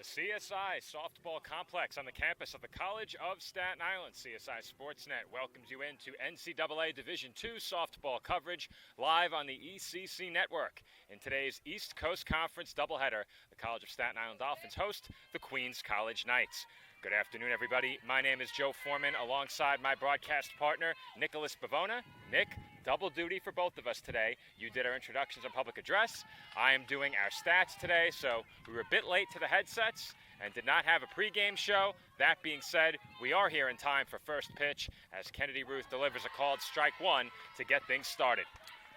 the CSI Softball Complex on the campus of the College of Staten Island. CSI Sportsnet welcomes you into NCAA Division II softball coverage live on the ECC network. In today's East Coast Conference doubleheader, the College of Staten Island Dolphins host the Queens College Knights. Good afternoon, everybody. My name is Joe Foreman, alongside my broadcast partner, Nicholas Bavona. Nick, double duty for both of us today. You did our introductions and public address. I am doing our stats today, so we were a bit late to the headsets and did not have a pregame show. That being said, we are here in time for first pitch as Kennedy Ruth delivers a called strike one to get things started.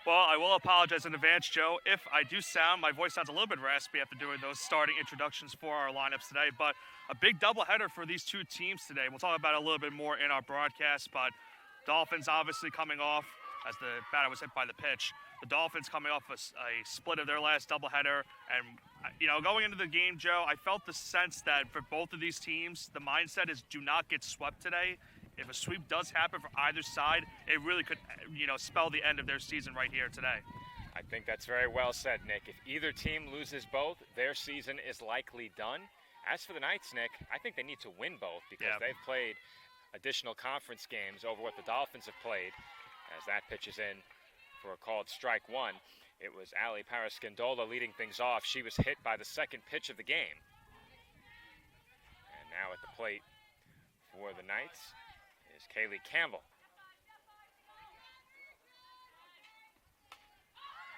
Well, I will apologize in advance, Joe, if I do my voice sounds a little bit raspy after doing those starting introductions for our lineups today, but a big doubleheader for these two teams today. We'll talk about it a little bit more in our broadcast, but Dolphins obviously coming off, as the batter was hit by the pitch, the Dolphins coming off a split of their last doubleheader, and, going into the game, Joe, I felt the sense that for both of these teams, the mindset is do not get swept today. If a sweep does happen for either side, it really could, spell the end of their season right here today. I think that's very well said, Nick. If either team loses both, their season is likely done. As for the Knights, Nick, I think they need to win both because they've played additional conference games over what the Dolphins have played. As that pitch is in for a called strike one, it was Ali Parascandola leading things off. She was hit by the second pitch of the game. And now at the plate for the Knights is Kaylee Campbell.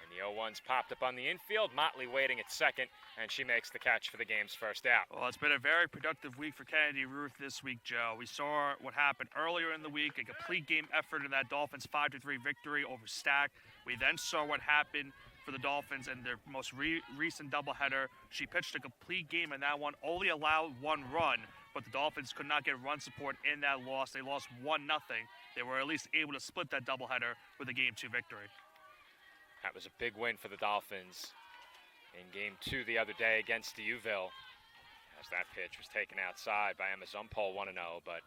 And the 0-1's popped up on the infield. Motley waiting at second, and she makes the catch for the game's first out. Well, it's been a very productive week for Kennedy Ruth this week, Joe. We saw what happened earlier in the week, a complete game effort in that Dolphins 5-3 victory over Stack. We then saw what happened for the Dolphins in their most recent doubleheader. She pitched a complete game in that one, only allowed one run, but the Dolphins could not get run support in that loss. They lost 1-0. They were at least able to split that doubleheader with a Game 2 victory. That was a big win for the Dolphins in Game 2 the other day against Dieuville, as that pitch was taken outside by Emma Zumpol 1-0. But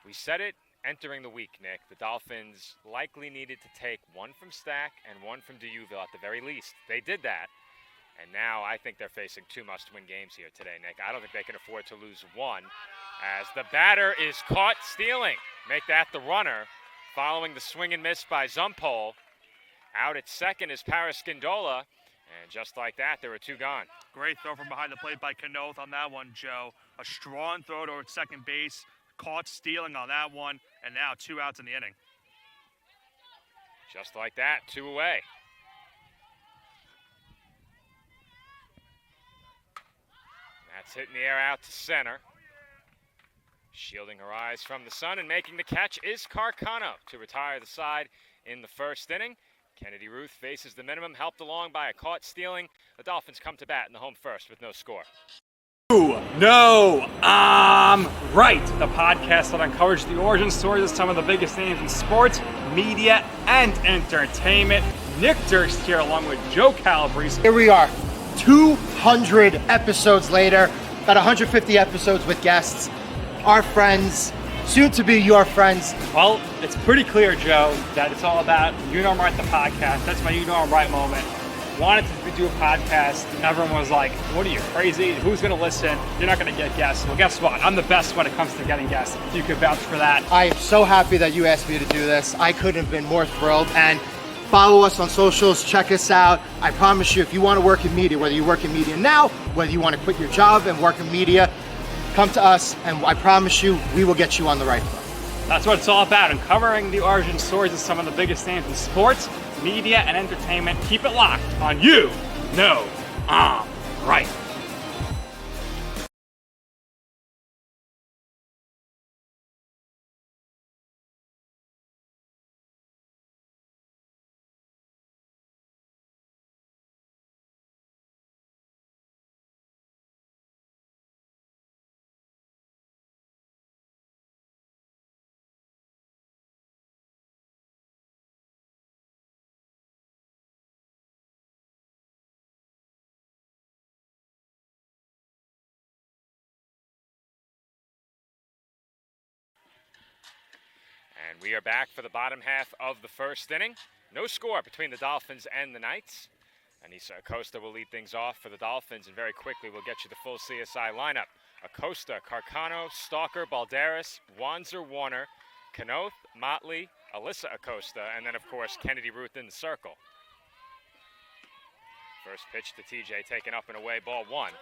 we said it entering the week, Nick. The Dolphins likely needed to take one from Stack and one from Dieuville at the very least. They did that. And now I think they're facing two must-win games here today, Nick. I don't think they can afford to lose one, as the batter is caught stealing. Make that the runner, following the swing and miss by Zumpol. Out at second is Parascandola, and just like that, there were two gone. Great throw from behind the plate by Kanoth on that one, Joe. A strong throw toward second base, caught stealing on that one, and now 2 outs in the inning. Just like that, 2 away. That's hitting the air out to center. Shielding her eyes from the sun and making the catch is Carcano to retire the side in the first inning. Kennedy Ruth faces the minimum, helped along by a caught stealing. The Dolphins come to bat in the home first with no score. No, I'm right. The podcast that uncovers the origin stories of some of the biggest names in sports, media, and entertainment. Nick Durst here along with Joe Calabrese. Here we are, 200 episodes later, about 150 episodes with guests, our friends, soon to be your friends. Well, it's pretty clear, Joe, that it's all about You Know I'm Right, the podcast. That's my You Know I'm Right moment. Wanted to do a podcast. Everyone was like, what are you, crazy? Who's going to listen? You're not going to get guests. Well, guess what? I'm the best when it comes to getting guests. You can vouch for that. I am so happy that you asked me to do this. I couldn't have been more thrilled. And follow us on socials. Check us out. I promise you, if you want to work in media, whether you work in media now, whether you want to quit your job and work in media, come to us, and I promise you, we will get you on the right foot. That's what it's all about, uncovering the origin stories of some of the biggest names in sports, media, and entertainment. Keep it locked on You Know I'm Right. And we are back for the bottom half of the first inning. No score between the Dolphins and the Knights, Anissa Acosta will lead things off for the Dolphins, and very quickly we'll get you the full CSI lineup. Acosta, Carcano, Stalker, Balderas, Wanzer, Warner, Kanoth, Motley, Alyssa Acosta, and then, of course, Kennedy Ruth in the circle. First pitch to TJ, taken up and away, ball one.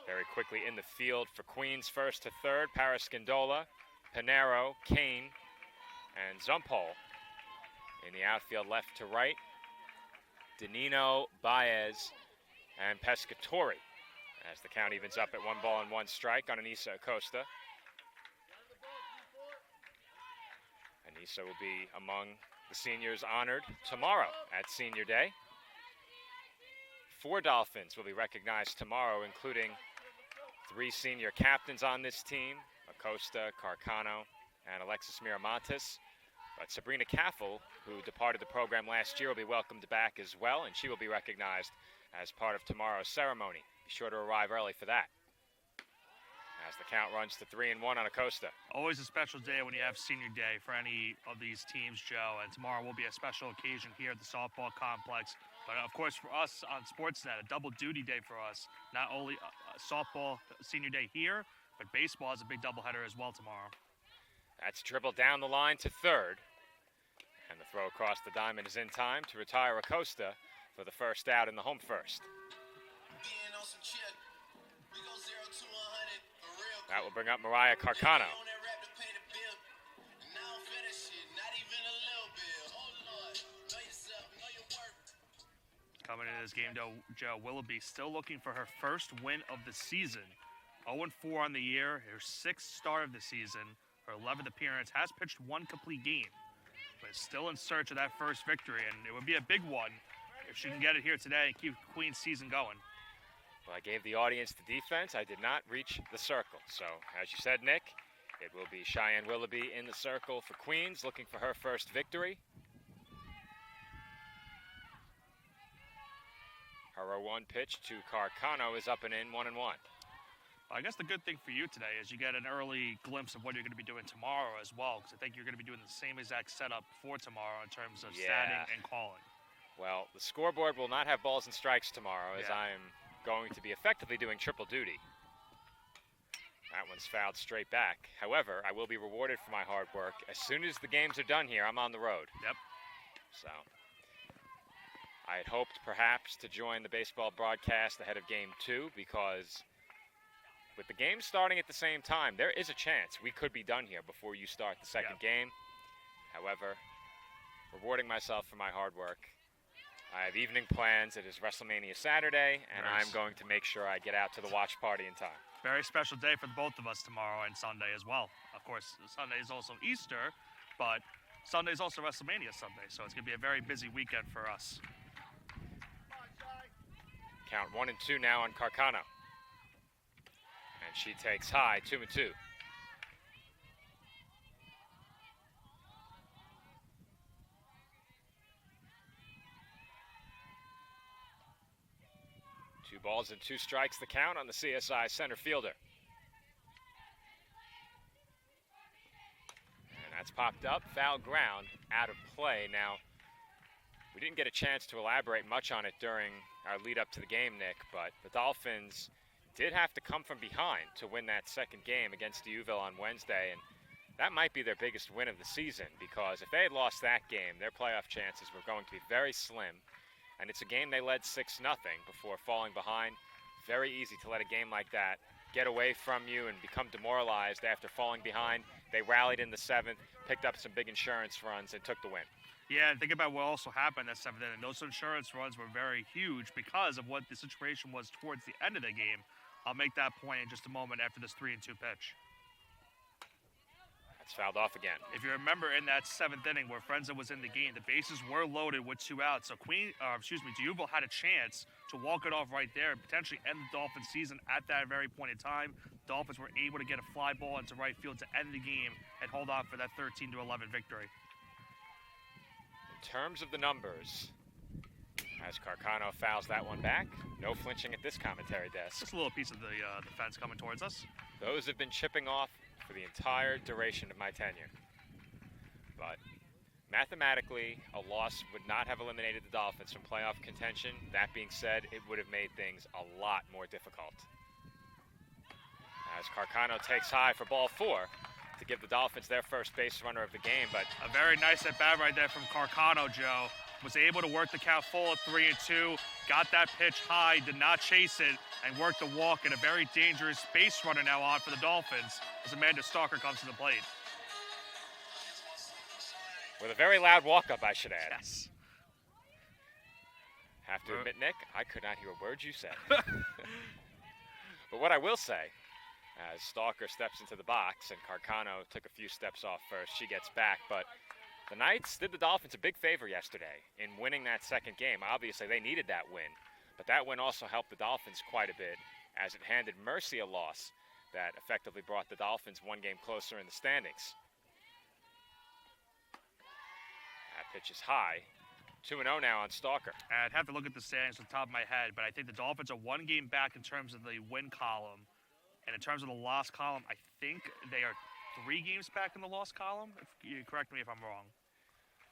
Very quickly in the field for Queens, first to third, Parascandola, Pinero, Kane, and Zumpole. In the outfield, left to right, Danino, Baez, and Pescatori. As the count evens up at 1-1 strike on Anissa Acosta. Anissa will be among the seniors honored tomorrow at Senior Day. 4 Dolphins will be recognized tomorrow, including 3 senior captains on this team, Acosta, Carcano, and Alexis Miramontes. But Sabrina Caffel, who departed the program last year, will be welcomed back as well, and she will be recognized as part of tomorrow's ceremony. Be sure to arrive early for that. As the count runs to 3-1 on Acosta. Always a special day when you have Senior Day for any of these teams, Joe, and tomorrow will be a special occasion here at the softball complex. But of course, for us on Sportsnet, a double duty day for us. Not only softball Senior Day here, but baseball is a big doubleheader as well tomorrow. That's dribbled down the line to third. And the throw across the diamond is in time to retire Acosta for the first out in the home first. That will bring up Mariah Carcano. Coming into this game, Joe Willoughby still looking for her first win of the season. 0-4 on the year, her 6th start of the season, her 11th appearance, has pitched 1 complete game, but is still in search of that first victory, and it would be a big one if she can get it here today and keep Queen's season going. Well, I gave the audience the defense. I did not reach the circle. So, as you said, Nick, it will be Cheyenne Willoughby in the circle for Queens, looking for her first victory. Her 0-1 pitch to Carcano is up and in, 1-1. I guess the good thing for you today is you get an early glimpse of what you're going to be doing tomorrow as well, because I think you're going to be doing the same exact setup for tomorrow in terms of statting and calling. Well, the scoreboard will not have balls and strikes tomorrow, as I am going to be effectively doing triple duty. That one's fouled straight back. However, I will be rewarded for my hard work. As soon as the games are done here, I'm on the road. Yep. So, I had hoped perhaps to join the baseball broadcast ahead of Game 2, because with the games starting at the same time, there is a chance we could be done here before you start the second game. However, rewarding myself for my hard work. I have evening plans. It is WrestleMania Saturday, and I'm going to make sure I get out to the watch party in time. Very special day for both of us tomorrow and Sunday as well. Of course, Sunday is also Easter, but Sunday is also WrestleMania Sunday, so it's going to be a very busy weekend for us. Count 1-2 now on Carcano. And she takes high, 2-2. Two balls and 2 strikes the count on the CSI center fielder. And that's popped up, foul ground, out of play. Now, we didn't get a chance to elaborate much on it during our lead up to the game, Nick, but the Dolphins did have to come from behind to win that second game against Deauville on Wednesday, and that might be their biggest win of the season, because if they had lost that game, their playoff chances were going to be very slim. And it's a game they led 6-0 before falling behind. Very easy to let a game like that get away from you and become demoralized after falling behind. They rallied in the 7th, picked up some big insurance runs, and took the win. Yeah, and think about what also happened that 7th inning. Those insurance runs were very huge because of what the situation was towards the end of the game. I'll make that point in just a moment after this 3-2 pitch. That's fouled off again. If you remember in that 7th inning where Frenza was in the game, the bases were loaded with 2 outs. So Deauville had a chance to walk it off right there and potentially end the Dolphins season at that very point in time. Dolphins were able to get a fly ball into right field to end the game and hold on for that 13-11 victory. In terms of the numbers, as Carcano fouls that one back, no flinching at this commentary desk. Just a little piece of the fence coming towards us. Those have been chipping off for the entire duration of my tenure. But Mathematically, a loss would not have eliminated the Dolphins from playoff contention. That being said, it would have made things a lot more difficult. As Carcano takes high for ball 4 to give the Dolphins their first base runner of the game, but A very nice at-bat right there from Carcano, Joe. Was able to work the count full at 3-2, got that pitch high, did not chase it, and worked the walk, and a very dangerous base runner now on for the Dolphins as Amanda Stalker comes to the plate. with a very loud walk-up, I should add. Yes. Have to admit, Nick, I could not hear a word you said. But what I will say, as Stalker steps into the box and Carcano took a few steps off first, she gets back, but the Knights did the Dolphins a big favor yesterday in winning that second game. Obviously, they needed that win, but that win also helped the Dolphins quite a bit as it handed Mercy a loss that effectively brought the Dolphins one game closer in the standings. That pitch is high. 2-0 now on Stalker. I'd have to look at the standings off the top of my head, but I think the Dolphins are one game back in terms of the win column. And in terms of the loss column, I think they are 3 games back in the loss column. If you correct me if I'm wrong.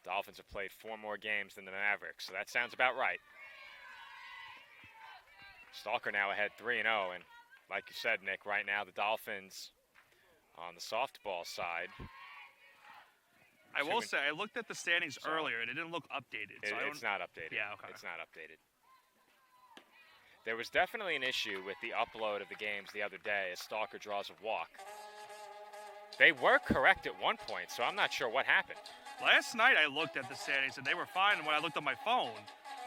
Dolphins have played 4 more games than the Mavericks, so that sounds about right. Stalker now ahead 3-0, and like you said, Nick, right now the Dolphins on the softball side. I will say, I looked at the standings earlier, and it didn't look updated. So It's not updated. Yeah, okay. It's not updated. There was definitely an issue with the upload of the games the other day as Stalker draws a walk. They were correct at one point, so I'm not sure what happened. Last night I looked at the standings, and they were fine when I looked on my phone.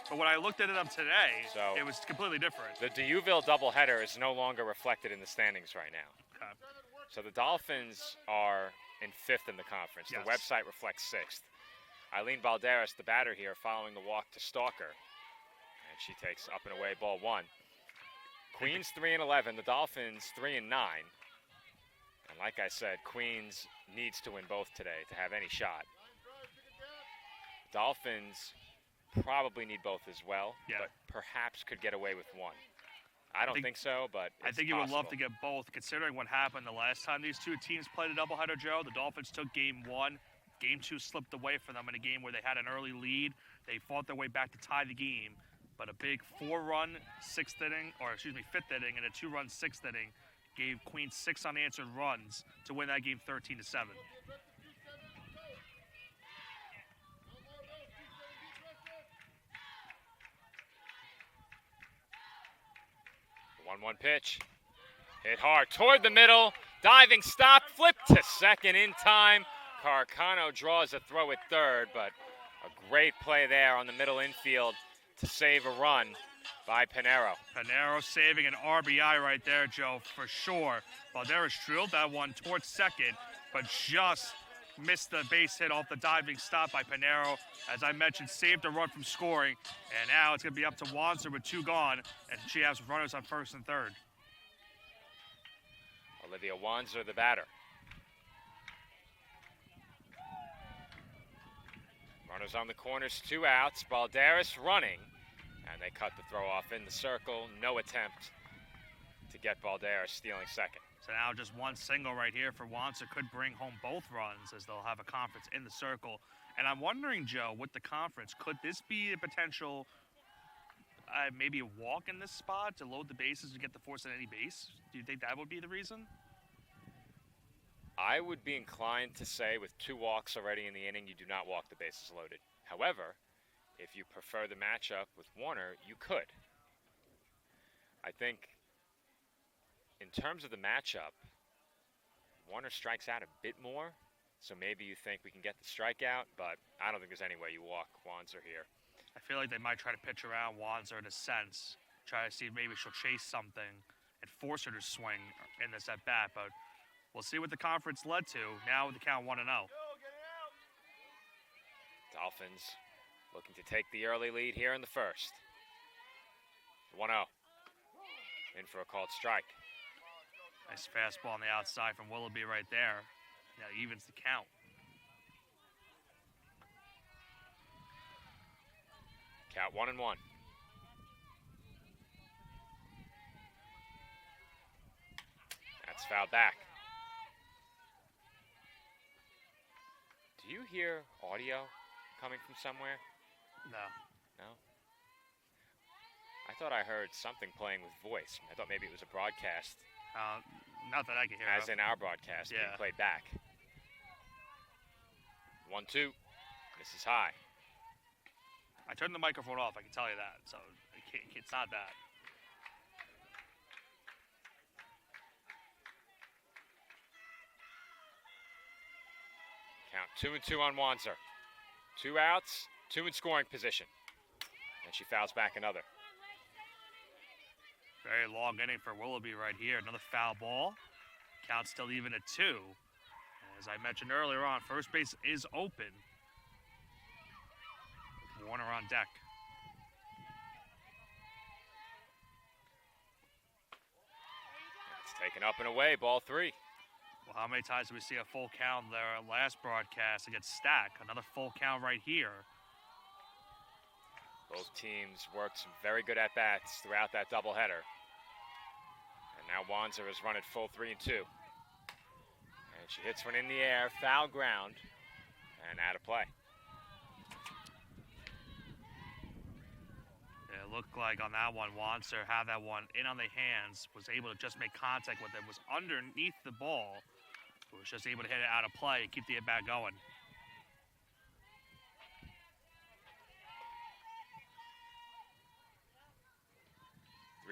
But when I looked at them today, So- it was completely different. The Deauville doubleheader is no longer reflected in the standings right now. Okay. So the Dolphins are in 5th in the conference. Yes. The website reflects 6th. Eileen Balderas, the batter here, following the walk to Stalker. And she takes up and away ball 1. Queens 3-11, the Dolphins 3-9. And like I said, Queens needs to win both today to have any shot. Dolphins probably need both as well, Yeah. but perhaps could get away with one. I don't think so, but it's I think you would love to possible. get both, considering what happened the last time these two teams played a doubleheader, Joe. The Dolphins took game 1. Game 2 slipped away for them in a game where they had an early lead. They fought their way back to tie the game, but a big 4-run 5th inning, and a 2-run 6th inning gave Queens 6 unanswered runs to win that game 13-7. The 1-1 pitch. Hit hard toward the middle. Diving stop. Flip to second in time. Carcano draws a throw at third, but a great play there on the middle infield to save a run by Pinero. Pinero saving an RBI right there, Joe, for sure. Balderas drilled that one towards second, but just missed the base hit off the diving stop by Pinero. As I mentioned, saved a run from scoring, and now it's going to be up to Wanzer with 2 gone, and she has runners on 1st and 3rd. Olivia Wanzer, the batter. Runners on the corners, 2 outs. Balderas running, and they cut the throw off in the circle. No attempt to get Balderas stealing second. So now just 1 single right here for Wanzer could bring home both runs as they'll have a conference in the circle. And I'm wondering, Joe, with the conference, could this be a potential, maybe a walk in this spot to load the bases and get the force at any base? Do you think that would be the reason? I would be inclined to say with 2 walks already in the inning, you do not walk the bases loaded. However, if you prefer the matchup with Warner, you could. I think in terms of the matchup, Warner strikes out a bit more, so maybe you think we can get the strikeout, but I don't think there's any way you walk Wanzer here. I feel like they might try to pitch around Wanzer in a sense, try to see if maybe she'll chase something and force her to swing in this at bat, but we'll see what the conference led to now with the count 1-0. Dolphins looking to take the early lead here in the first. 1-0. In for a called strike. Nice fastball on the outside from Willoughby right there. Now evens the count. Count 1-1. That's fouled back. Do you hear audio coming from somewhere? No. No? I thought I heard something playing with voice. I thought maybe it was a broadcast, Not that I can hear. as in our broadcast, being Yeah. played back. 1-2. This is high. I turned the microphone off, I can tell you that. So it's not that. Count 2-2 on Wanzer. 2 outs, 2 in scoring position. And she fouls back another. Very long inning for Willoughby right here. Another foul ball. Count still even at 2. As I mentioned earlier on, first base is open. With Warner on deck. It's taken up and away, ball 3. Well, how many times did we see a full count there last broadcast against Stack? Another full count right here. Both teams worked some very good at-bats throughout that doubleheader. And now Wanzer has run at full 3-2. And she hits one in the air, foul ground, and out of play. It looked like on that one, Wanzer had that one in on the hands, was able to just make contact with it, was underneath the ball, was just able to hit it out of play and keep the at-bat going.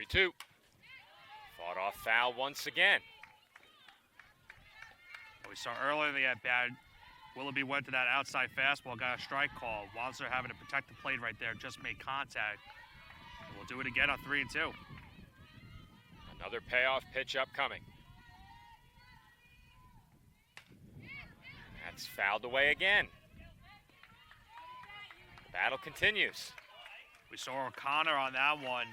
Two. Fought off foul once again. We saw earlier in the at-bat, Willoughby went to that outside fastball, got a strike call. Wanzer having to protect the plate right there, just made contact. And we'll do it again on 3-2. Another payoff pitch upcoming. That's fouled away again. The battle continues. We saw O'Connor on that one.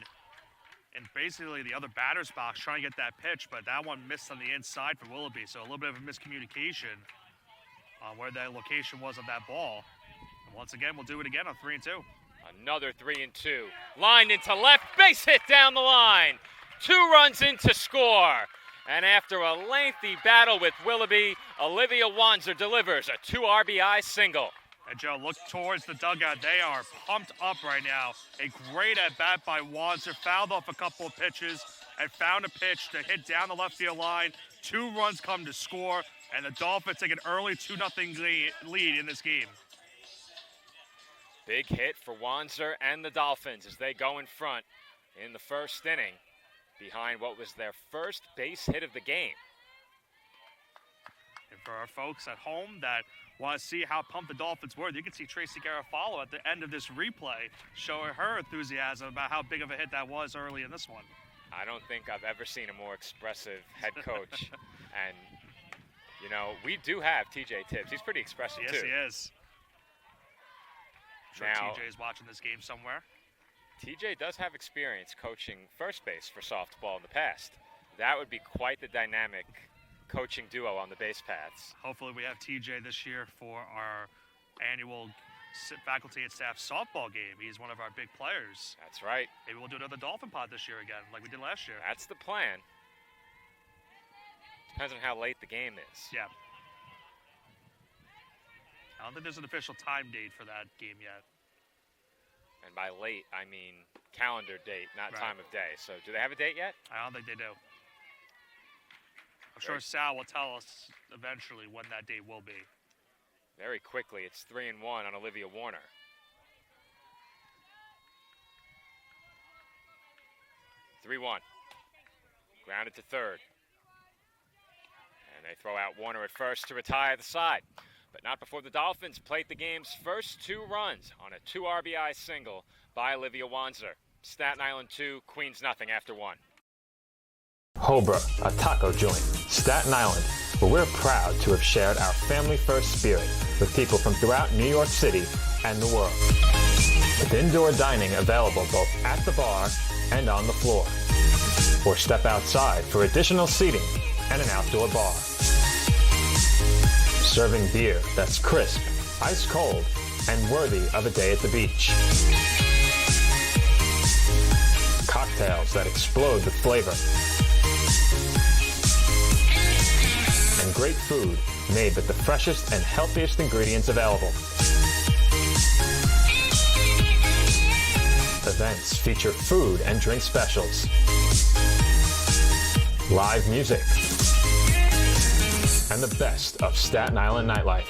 And basically the other batter's box trying to get that pitch, but that one missed on the inside for Willoughby. So a little bit of a miscommunication on where the location was of that ball. And once again, we'll do it again on 3-2. Another 3-2. Lined into left, base hit down the line. 2 runs in to score. And after a lengthy battle with Willoughby, Olivia Wanzer delivers a 2 RBI single. And Joe, look towards the dugout. They are pumped up right now. A great at-bat by Wanzer. Fouled off a couple of pitches and found a pitch to hit down the left field line. 2 runs come to score, and the Dolphins take an early 2-0 lead in this game. Big hit for Wanzer and the Dolphins as they go in front in the first inning behind what was their first base hit of the game. And for our folks at home that want to see how pumped the Dolphins were, you can see Tracy Garofalo at the end of this replay showing her enthusiasm about how big of a hit that was early in this one. I don't think I've ever seen a more expressive head coach. And, you know, we do have TJ Tibbs. He's pretty expressive, Yes, too. he is. I'm sure Now, TJ is watching this game somewhere. TJ does have experience coaching first base for softball in the past. That would be quite the dynamic coaching duo on the base paths. Hopefully we have TJ this year for our annual faculty and staff softball game. He's one of our big players. That's right. Maybe we'll do another Dolphin pod this year again, like we did last year. That's the plan. Depends on how late the game is. Yeah. I don't think there's an official time date for that game yet. And by late, I mean calendar date, not Right. time of day. So do they have a date yet? I don't think they do. I'm sure Sal will tell us eventually when that date will be. Very quickly, it's 3-1 on Olivia Warner. (3-1). Grounded to third. And they throw out Warner at first to retire the side. But not before the Dolphins plate the game's first 2 runs on a 2 RBI single by Olivia Wanzer. Staten Island 2, Queens nothing after 1. Hobra, a taco joint, Staten Island, where we're proud to have shared our family-first spirit with people from throughout New York City and the world. With indoor dining available both at the bar and on the floor. Or step outside for additional seating and an outdoor bar. Serving beer that's crisp, ice cold, and worthy of a day at the beach. Cocktails that explode with flavor. And great food made with the freshest and healthiest ingredients available. events feature food and drink specials, live music, and the best of Staten Island nightlife.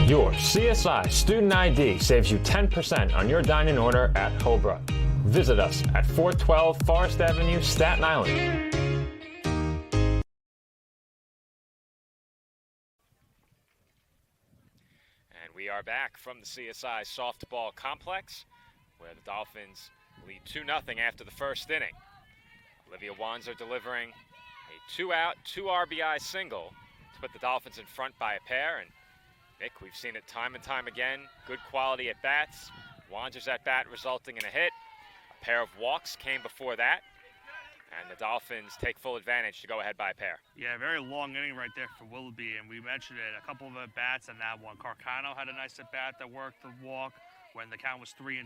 Your CSI Student ID saves you 10% on your dining order at Hobra. Visit us at 412 Forest Avenue, Staten Island. And we are back from the CSI softball complex, where the Dolphins lead 2-0 after the first inning. Olivia Wanzer delivering a 2-out, 2 RBI single to put the Dolphins in front by a pair. And Nick, we've seen it time and time again. Good quality at bats. Wanzer's at bat resulting in a hit. A pair of walks came before that. And the Dolphins take full advantage to go ahead by a pair. Yeah, very long inning right there for Willoughby, and we mentioned it, a couple of at-bats in that one. Carcano had a nice at-bat that worked the walk when the count was 3-2.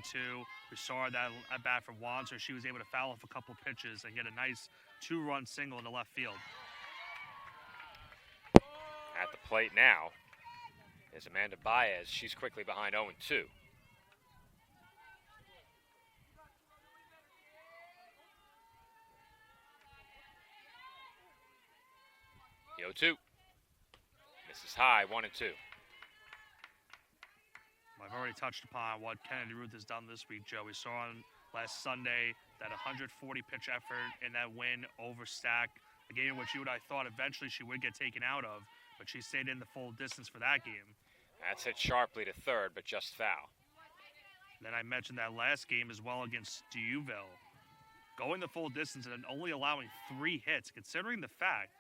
We saw that at-bat from Wanzer. She was able to foul off a couple of pitches and get a nice 2-run single in the left field. At the plate now is Amanda Baez. She's quickly behind 0-2. The 0-2. Misses high, 1-2. I've already touched upon what Kennedy Ruth has done this week, Joe. We saw on last Sunday that 140-pitch effort in that win over Stack, a game in which you and I thought eventually she would get taken out of, but she stayed in the full distance for that game. That's hit sharply to third, but just foul. Then I mentioned that last game as well against Duville, going the full distance and only allowing 3 hits, considering the fact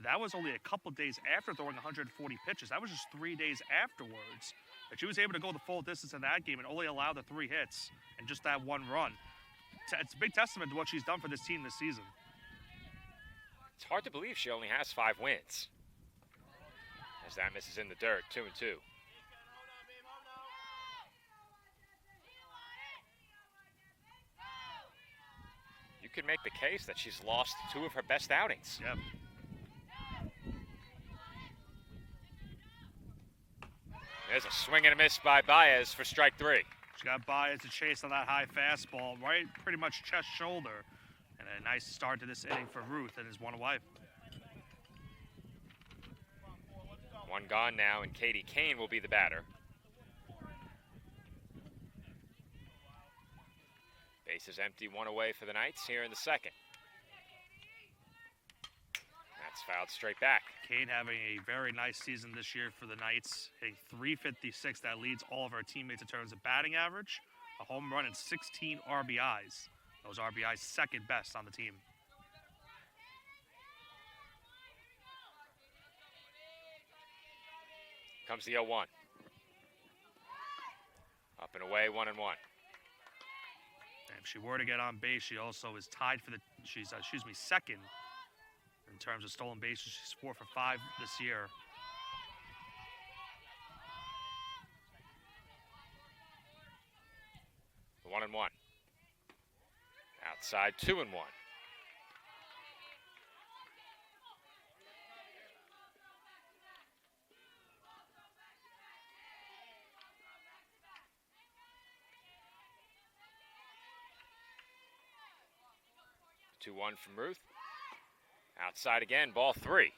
that was only a couple days after throwing 140 pitches. That was just 3 days afterwards that she was able to go the full distance in that game and only allow the 3 hits and just that 1 run. It's a big testament to what she's done for this team this season. It's hard to believe she only has 5 wins. As that misses in the dirt, 2-2. You could make the case that she's lost 2 of her best outings. Yep. There's a swing and a miss by Baez for strike 3. She got Baez to chase on that high fastball, right pretty much chest shoulder. And a nice start to this inning for Ruth and his one away. 1 gone now, and Katie Kane will be the batter. Base is empty, 1 away for the Knights here in the second. That's fouled straight back. Kane having a very nice season this year for the Knights, hitting .356. That leads all of our teammates in terms of batting average, a home run, and 16 RBIs. Those RBIs second best on the team. Comes the 0-1. Up and away, 1-1. And if she were to get on base, she also is tied for she's second in terms of stolen bases. She's 4 for 5 this year. The 1-1. Outside, 2-1. The 2-1 from Ruth. Outside again, ball 3.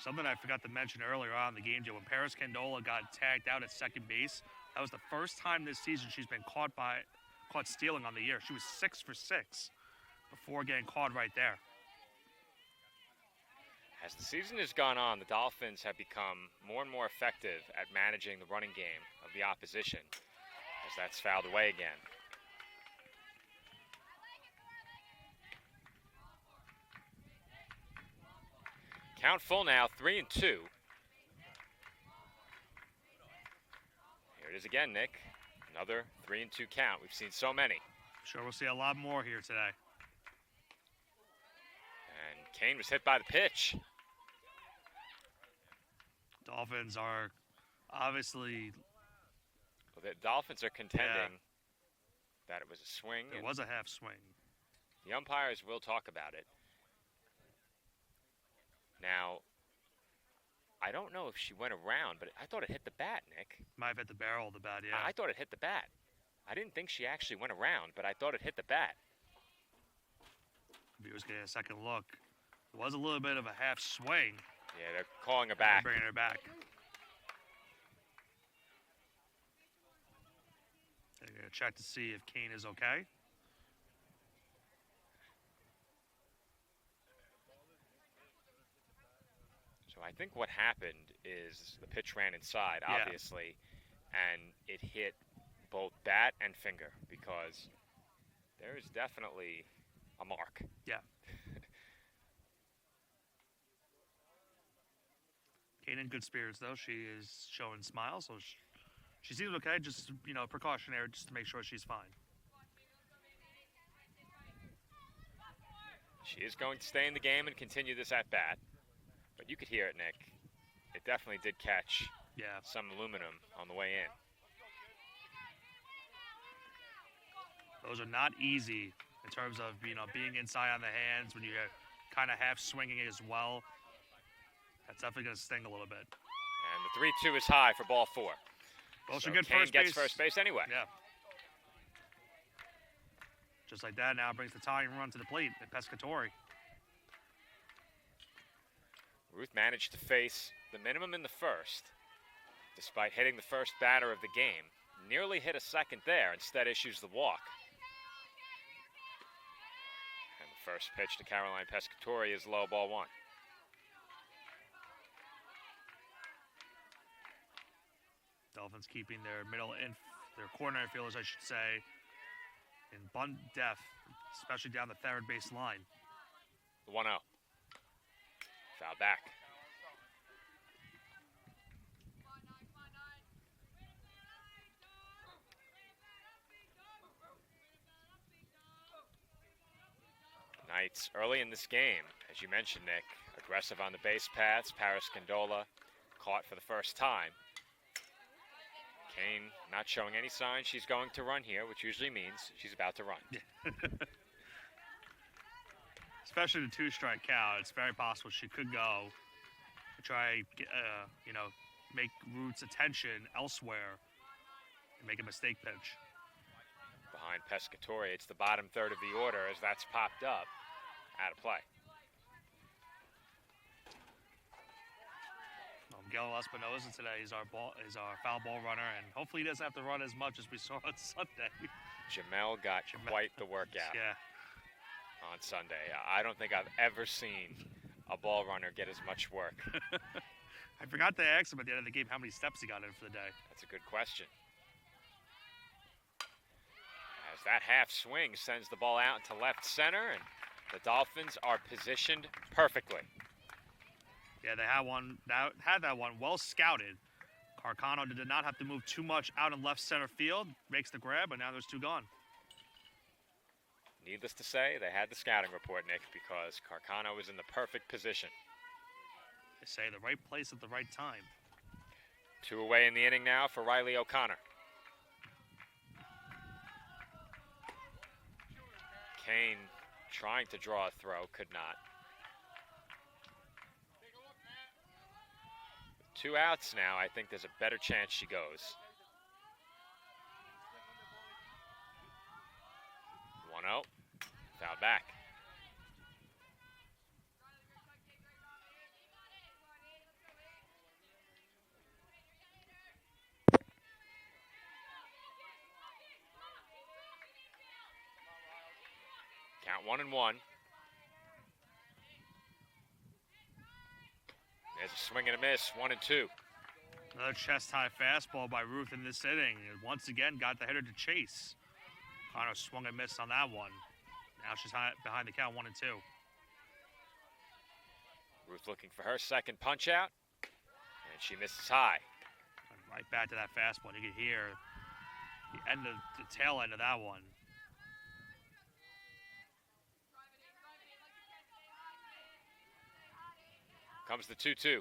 Something I forgot to mention earlier on in the game, Joe, when Paris Candola got tagged out at second base, that was the first time this season she's been caught stealing on the year. She was 6 for 6 before getting caught right there. As the season has gone on, the Dolphins have become more and more effective at managing the running game of the opposition, as that's fouled away again. Count full now, 3-2. Here it is again, Nick. Another 3-2 count. We've seen so many. Sure, we'll see a lot more here today. And Kane was hit by the pitch. Dolphins are obviously... Well, the Dolphins are contending that it was a swing. It was a half swing. The umpires will talk about it. Now, I don't know if she went around, but I thought it hit the bat, Nick. Might have hit the barrel of the bat, yeah. I thought it hit the bat. I didn't think she actually went around, but I thought it hit the bat. Viewers getting a second look. It was a little bit of a half swing. Yeah, they're calling her back. Bringing her back. They're going to check to see if Kane is okay. So I think what happened is the pitch ran inside, Yeah. obviously, and it hit both bat and finger because there is definitely a mark. Yeah. Kane in good spirits, though. She is showing smiles, so she seems okay. Just, precautionary just to make sure she's fine. She is going to stay in the game and continue this at bat. But you could hear it, Nick. It definitely did catch some aluminum on the way in. Those are not easy in terms of, being inside on the hands when you're kind of half swinging as well. That's definitely going to sting a little bit. And the 3-2 is high for ball 4. Well, so she get Kane first gets base. first base anyway. Yeah. Just like that, now brings the tying run to the plate at Pescatori. Ruth managed to face the minimum in the first, despite hitting the first batter of the game. Nearly hit a second there, instead issues the walk. And the first pitch to Caroline Pescatori is low, ball 1. Dolphins keeping their their corner infielders, I should say, in bunt depth, especially down the third base line. The 1-0. Foul back. Knights early in this game, as you mentioned, Nick, aggressive on the base paths. Paris Gondola caught for the first time. Kane not showing any signs she's going to run here, which usually means she's about to run. Especially the 2-strike count, it's very possible she could go to try, make Ruth's attention elsewhere and make a mistake pitch. Behind Pescatori, it's the bottom third of the order as that's popped up. Out of play. Miguel Espinosa today is our foul ball runner, and hopefully he doesn't have to run as much as we saw on Sunday. Jamel got quite the workout on Sunday. I don't think I've ever seen a ball runner get as much work. I forgot to ask him at the end of the game how many steps he got in for the day. That's a good question. As that half swing sends the ball out to left center, and the Dolphins are positioned perfectly. Yeah, they had that one well scouted. Carcano did not have to move too much out in left center field. Makes the grab, but now there's 2 gone. Needless to say, they had the scouting report, Nick, because Carcano was in the perfect position. They say the right place at the right time. 2 away in the inning now for Riley O'Connor. Kane trying to draw a throw, could not. 2 outs now, I think there's a better chance she goes. 1-0, foul back. Count 1-1. There's a swing and a miss, 1-2. Another chest-high fastball by Ruth in this inning. And once again, got the hitter to chase. Connor swung and missed on that one. Now she's behind the count, 1-2. Ruth looking for her second punch out, and she misses high. And right back to that fastball. You can hear the tail end of that one. Comes the 2-2.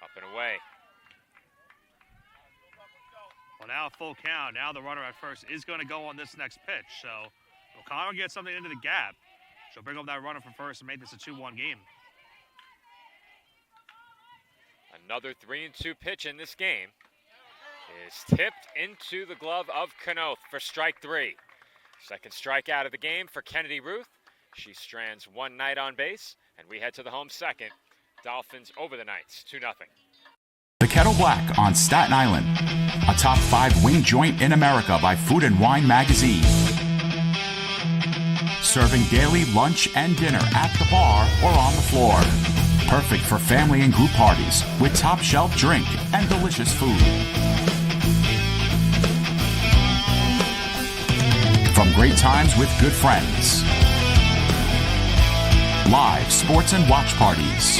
Up and away. Well, now a full count. Now the runner at first is going to go on this next pitch. So O'Connor gets something into the gap. She'll bring up that runner from first and make this a 2-1 game. Another 3-2 pitch in this game is tipped into the glove of Kanoth for strike 3. Second strikeout of the game for Kennedy Ruth. She strands one Knight on base, and we head to the home second. Dolphins over the Knights, 2-0. The Kettle Black on Staten Island, a top 5 wing joint in America by Food and Wine magazine. Serving daily lunch and dinner at the bar or on the floor. Perfect for family and group parties with top shelf drink and delicious food. From great times with good friends. Live sports and watch parties.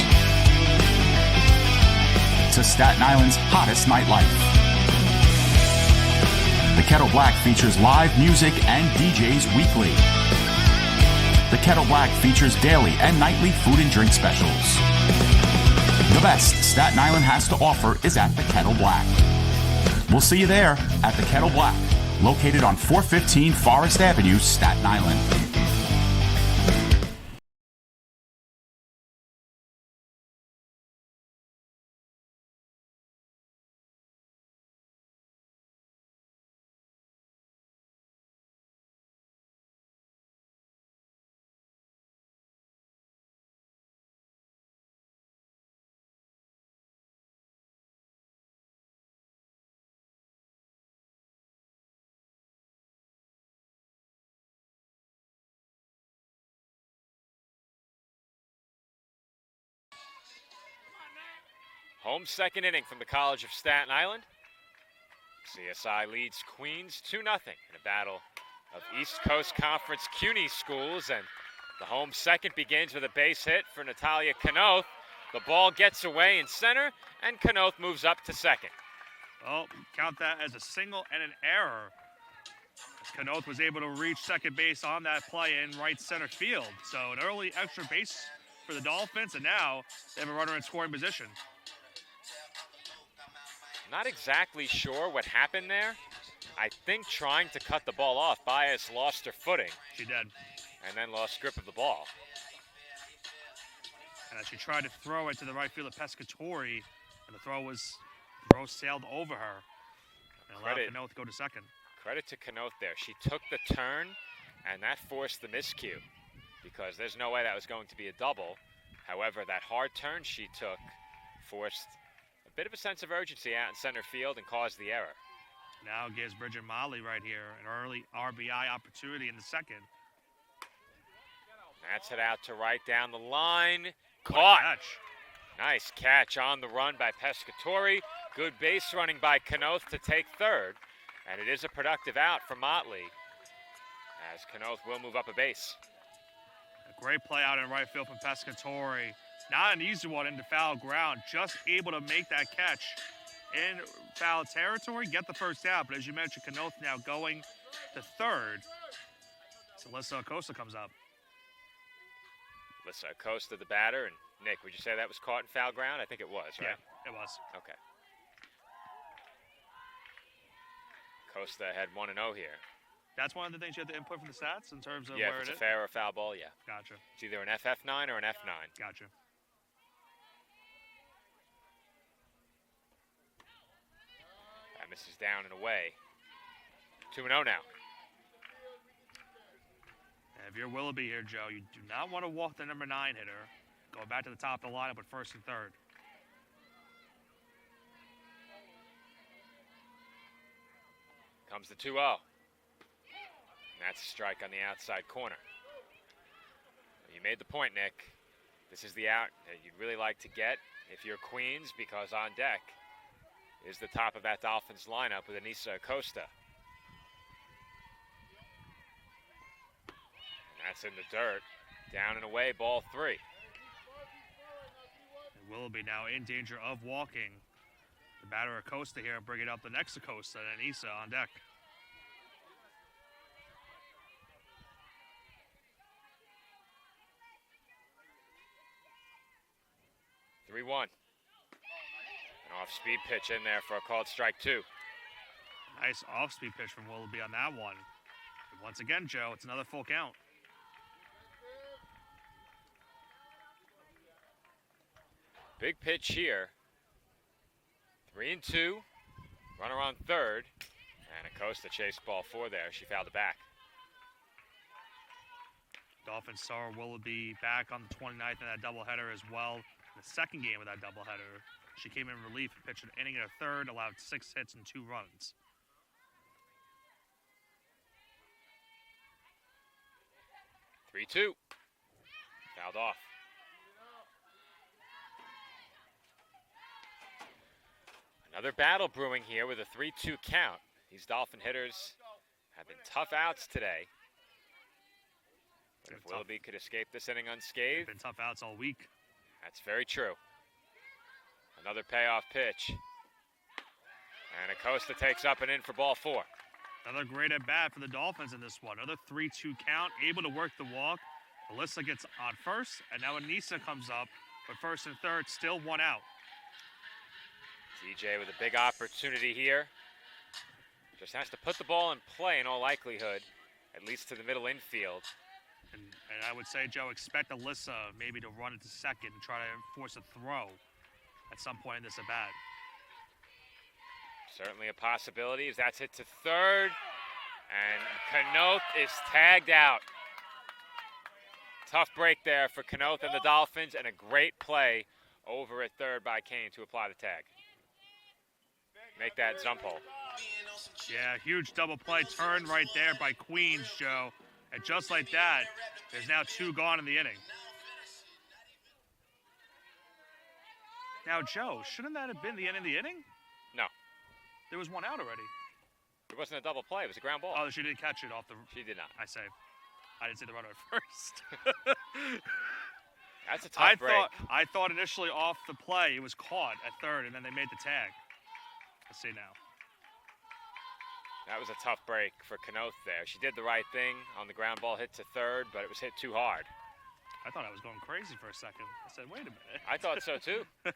To Staten Island's hottest nightlife. The Kettle Black features live music and DJs weekly. The Kettle Black features daily and nightly food and drink specials. The best Staten Island has to offer is at the Kettle Black. We'll see you there at the Kettle Black, located on 415 Forest Avenue, Staten Island. Home second inning from the College of Staten Island. CSI leads Queens 2-0 in a battle of East Coast Conference CUNY schools, and the home second begins with a base hit for Natalia Kanoth. The ball gets away in center, and Kanoth moves up to second. Well, count that as a single and an error. Kanoth was able to reach second base on that play in right center field. So an early extra base for the Dolphins, and now they have a runner in scoring position. Not exactly sure what happened there. I think trying to cut the ball off, Baez lost her footing. She did. And then lost grip of the ball. And as she tried to throw it to the right fielder, Pescatori, and the throw sailed over her. And allowed Kanoth to go to second. Credit to Kanoth there. She took the turn, and that forced the miscue, because there's no way that was going to be a double. However, that hard turn she took forced a bit of a sense of urgency out in center field and caused the error. Now gives Bridget Motley right here an early RBI opportunity in the second. That's it out to right down the line. Caught. Catch. Nice catch on the run by Pescatori. Good base running by Kanoth to take third. And it is a productive out for Motley, as Kanoth will move up a base. A great play out in right field from Pescatori. Not an easy one into foul ground. Just able to make that catch in foul territory, get the first out. But as you mentioned, Kanoth now going to third. So Alyssa Acosta comes up. Alyssa Acosta, the batter. And Nick, would you say that was caught in foul ground? I think it was, right? Yeah, it was. Okay. Acosta had 1-0 here. That's one of the things you have to input from the stats in terms of where it is? if it's a fair or foul ball, yeah. Gotcha. It's either an FF9 or an F9. Gotcha. That misses down and away. 2-0 now. And if you're Willoughby here, Joe, you do not want to walk the number 9 hitter. Going back to the top of the lineup with first and third. Comes the 2-0. And that's a strike on the outside corner. You made the point, Nick. This is the out that you'd really like to get if you're Queens, because on deck is the top of that Dolphins lineup with Anissa Acosta. And that's in the dirt. Down and away, ball 3. And Willoughby now in danger of walking. The batter Acosta here bringing up the next Acosta and Anissa on deck. An off-speed pitch in there for a called strike 2. Nice off-speed pitch from Willoughby on that one. And once again, Joe, it's another full count. Big pitch here 3-2. Runner on third. And Acosta chased ball 4 there. She fouled it back. Dolphins saw Willoughby back on the 29th in that doubleheader as well. The second game of that doubleheader, she came in relief and pitched an inning and a third, allowed 6 hits and 2 runs. 3-2. Fouled off. Another battle brewing here with a 3-2 count. These Dolphin hitters have been tough outs today. But if Willoughby could escape this inning unscathed, Been tough outs all week. that's very true. Another payoff pitch. And Acosta takes up and in for ball 4. Another great at bat for the Dolphins in this one. Another 3-2 count, able to work the walk. Alyssa gets on first, and now Anissa comes up. But first and third, still 1 out. TJ with a big opportunity here. Just has to put the ball in play in all likelihood, at least to the middle infield. And I would say, Joe, expect Alyssa maybe to run into second and try to force a throw at some point in this at bat. Certainly a possibility as that's hit to third. And Knoth is tagged out. Tough break there for Knoth and the Dolphins, and a great play over at third by Kane to apply the tag. Make that jump hole. Yeah, huge double play turn right there by Queens, Joe. And just like that, there's now 2 gone in the inning. Now, Joe, shouldn't that have been the end of the inning? No, There was 1 out already. it wasn't a double play. It was a ground ball. Oh, she didn't catch it off the... She did not. I say. I didn't see the runner at first. That's a tough break. I thought initially off the play it was caught at third, and then they made the tag. Let's see now. That was a tough break for Knoth there. She did the right thing on the ground ball hit to third, but it was hit too hard. I thought I was going crazy for a second. I said, wait a minute. I thought so too. To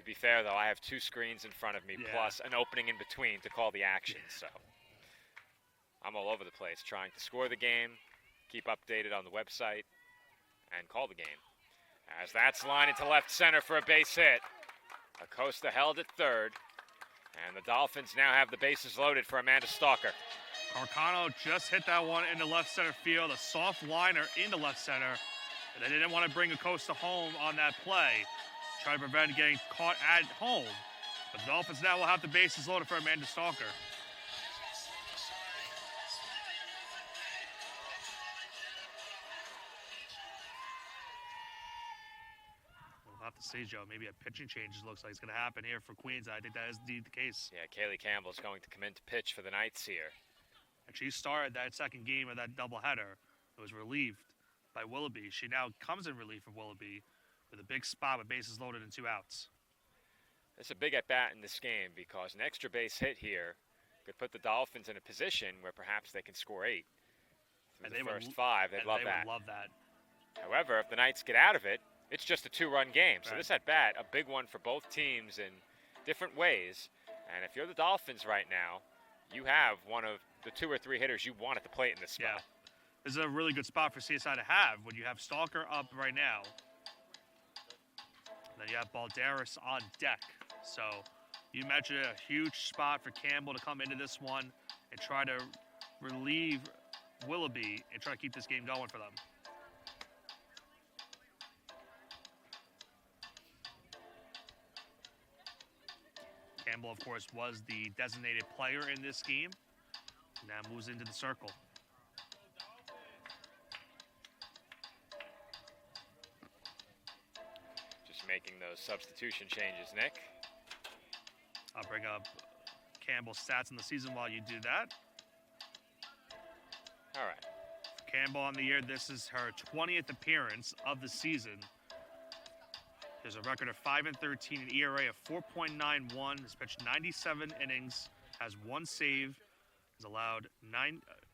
be fair, though, I have 2 screens in front of me, Yeah. plus an opening in between to call the action. So I'm all over the place trying to score the game, keep updated on the website, and call the game. As that's lined into left center for a base hit. Acosta held at third, and the Dolphins now have the bases loaded for Amanda Stalker. Carcano just hit that one into left center field, a soft liner into left center. And they didn't want to bring Acosta home on that play, try to prevent getting caught at home. But the Dolphins now will have the bases loaded for Amanda Stalker. We'll have to see, Joe. Maybe a pitching change looks like it's going to happen here for Queens. I think that is indeed the case. Yeah, Kaylee Campbell's going to come in to pitch for the Knights here. And she started that second game of that doubleheader. It was relieved by Willoughby. She now comes in relief of Willoughby with a big spot with bases loaded and 2 outs. It's a big at-bat in this game because an extra base hit here could put the Dolphins in a position where perhaps they can score 8. Through And the they would first 5, they'd love that. Would love that. However, if the Knights get out of it, it's just a 2-run game. So Right. this at-bat, a big one for both teams in different ways. And if you're the Dolphins right now, you have one of the 2 or 3 hitters you want at the plate in this spot. Yeah. This is a really good spot for CSI to have when you have Stalker up right now. And then you have Balderas on deck. So you imagine a huge spot for Campbell to come into this one and try to relieve Willoughby and try to keep this game going for them. Campbell, of course, was the designated player in this game. Now moves into the circle. Just making those substitution changes, Nick. I'll bring up Campbell's stats in the season while you do that. All right. Campbell on the year, this is her 20th appearance of the season. There's a record of 5-13, an ERA of 4.91, has pitched 97 innings, has 1 save, has allowed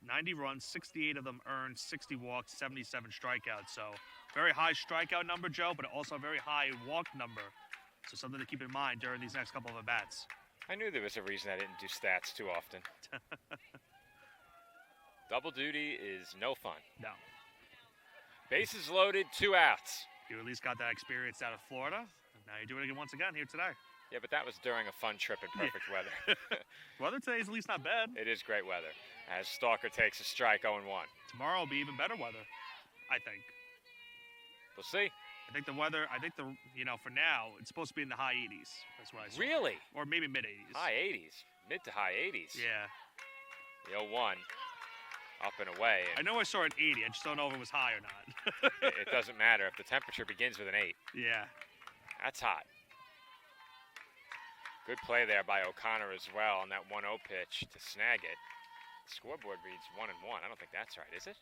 90 runs, 68 of them earned, 60 walks, 77 strikeouts. So very high strikeout number, Joe, but also a very high walk number. So something to keep in mind during these next couple of at-bats. I knew there was a reason I didn't do stats too often. Double duty is no fun. No. Bases loaded, 2 outs. You at least got that experience out of Florida. And now you're doing it again once again here today. Yeah, but that was during a fun trip in perfect weather. Weather today is at least not bad. It is great weather. As Stalker takes a strike 0-1. Tomorrow will be even better weather, I think. We'll see. I think for now, it's supposed to be in the high 80s. That's what I saw. Really? Or maybe mid 80s. High 80s. Mid to high 80s. Yeah. The 0-1. Up and away. I know I saw an 80. I just don't know if it was high or not. It doesn't matter if the temperature begins with an 8. Yeah. That's hot. Good play there by O'Connor as well on that 1-0 pitch to snag it. The scoreboard reads 1-1. I don't think that's right, is it?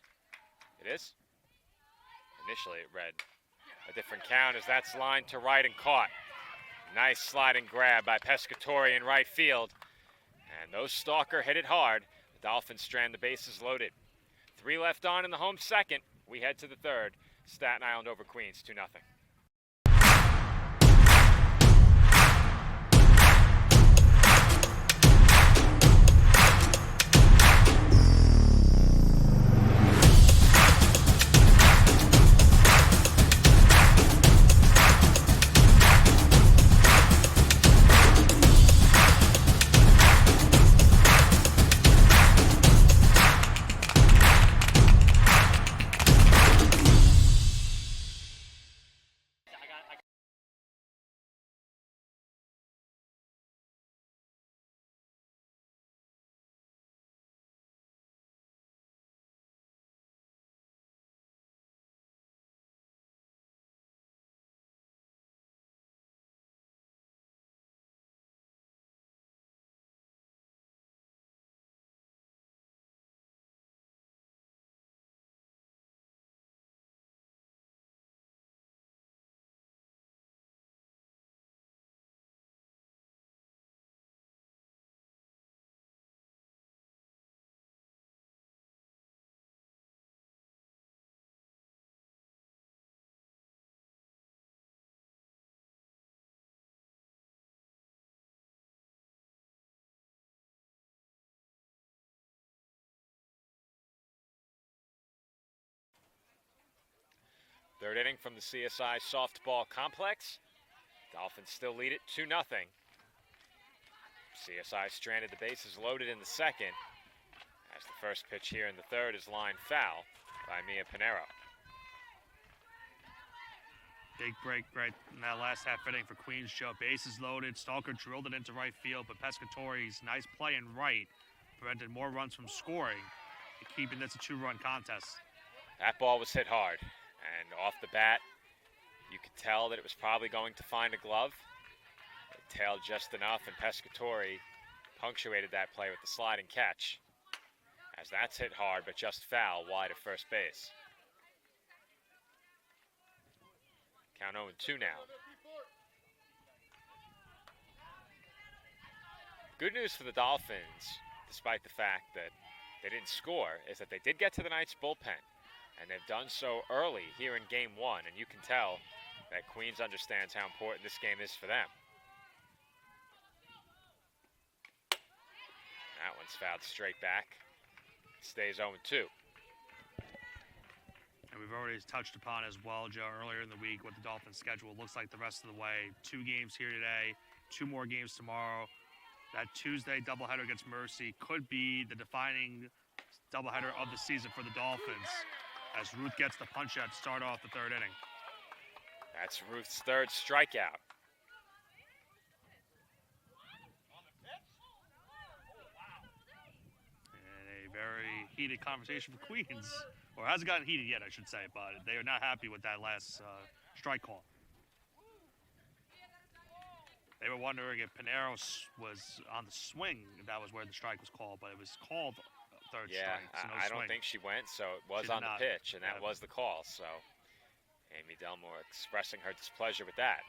It is? Initially it read a different count as that's lined to right and caught. Nice sliding grab by Pescatore in right field. And those Stalker hit it hard. The Dolphins strand the bases loaded. 3 left on in the home second. We head to the third. Staten Island over Queens, 2-0. Third inning from the CSI softball complex. Dolphins still lead it 2-0. CSI stranded the bases loaded in the second as the first pitch here in the third is lined foul by Mia Pinero. Big break right in that last half inning for Queens, Joe. Bases loaded. Stalker drilled it into right field, but Pescatore's nice play in right prevented more runs from scoring, keeping this a 2-run contest. That ball was hit hard, and off the bat, you could tell that it was probably going to find a glove. It tailed just enough, and Pescatore punctuated that play with the sliding catch, as that's hit hard, but just foul wide of first base. Count 0-2 now. Good news for the Dolphins, despite the fact that they didn't score, is that they did get to the Knights bullpen, and they've done so early here in Game 1, and you can tell that Queens understands how important this game is for them. That one's fouled straight back. Stays 0-2. And we've already touched upon as well, Joe, earlier in the week what the Dolphins' schedule looks like the rest of the way. 2 games here today, 2 more games tomorrow. That Tuesday doubleheader against Mercy could be the defining doubleheader of the season for the Dolphins, as Ruth gets the punch out to start off the third inning. That's Ruth's third strikeout. And a very heated conversation for Queens. Or hasn't gotten heated yet, I should say, but they are not happy with that last strike call. They were wondering if Pinero was on the swing, that was where the strike was called, but it was called third strike. So no I don't think she went, so it was on the pitch, and that was the call. So Amy Delmore expressing her displeasure with that.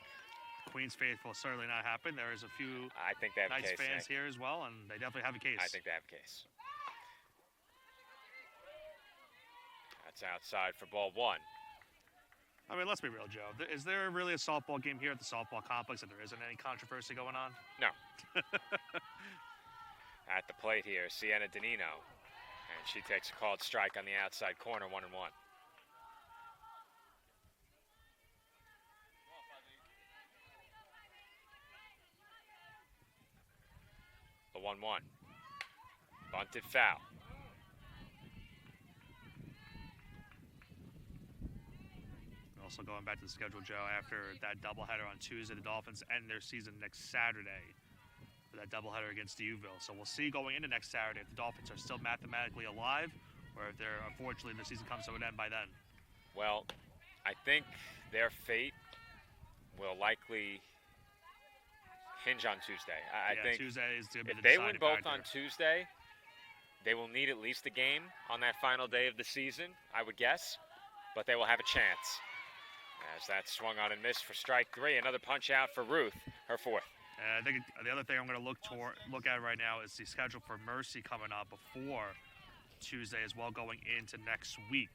Queens faithful certainly not happy. There is a few I think they have Knights a case, fans here as well, and they definitely have a case. I think they have a case. That's outside for ball 1. I mean, let's be real, Joe. Is there really a softball game here at the softball complex and there isn't any controversy going on? No. At the plate here, Sienna Danino. And she takes a called strike on the outside corner, 1-1. The 1-1. Bunted foul. Also going back to the schedule, Joe, after that doubleheader on Tuesday, the Dolphins end their season next Saturday for that doubleheader against Duville. So we'll see going into next Saturday if the Dolphins are still mathematically alive or if they're, unfortunately, the season comes to an end by then. Well, I think their fate will likely hinge on Tuesday. I think Tuesday is going to be if the they win deciding both factor. on Tuesday, they will need at least a game on that final day of the season, I would guess, but they will have a chance. As that swung on and missed for strike 3. Another punch out for Ruth, her 4th. And I think the other thing I'm going to look at right now is the schedule for Mercy coming up before Tuesday as well, going into next week.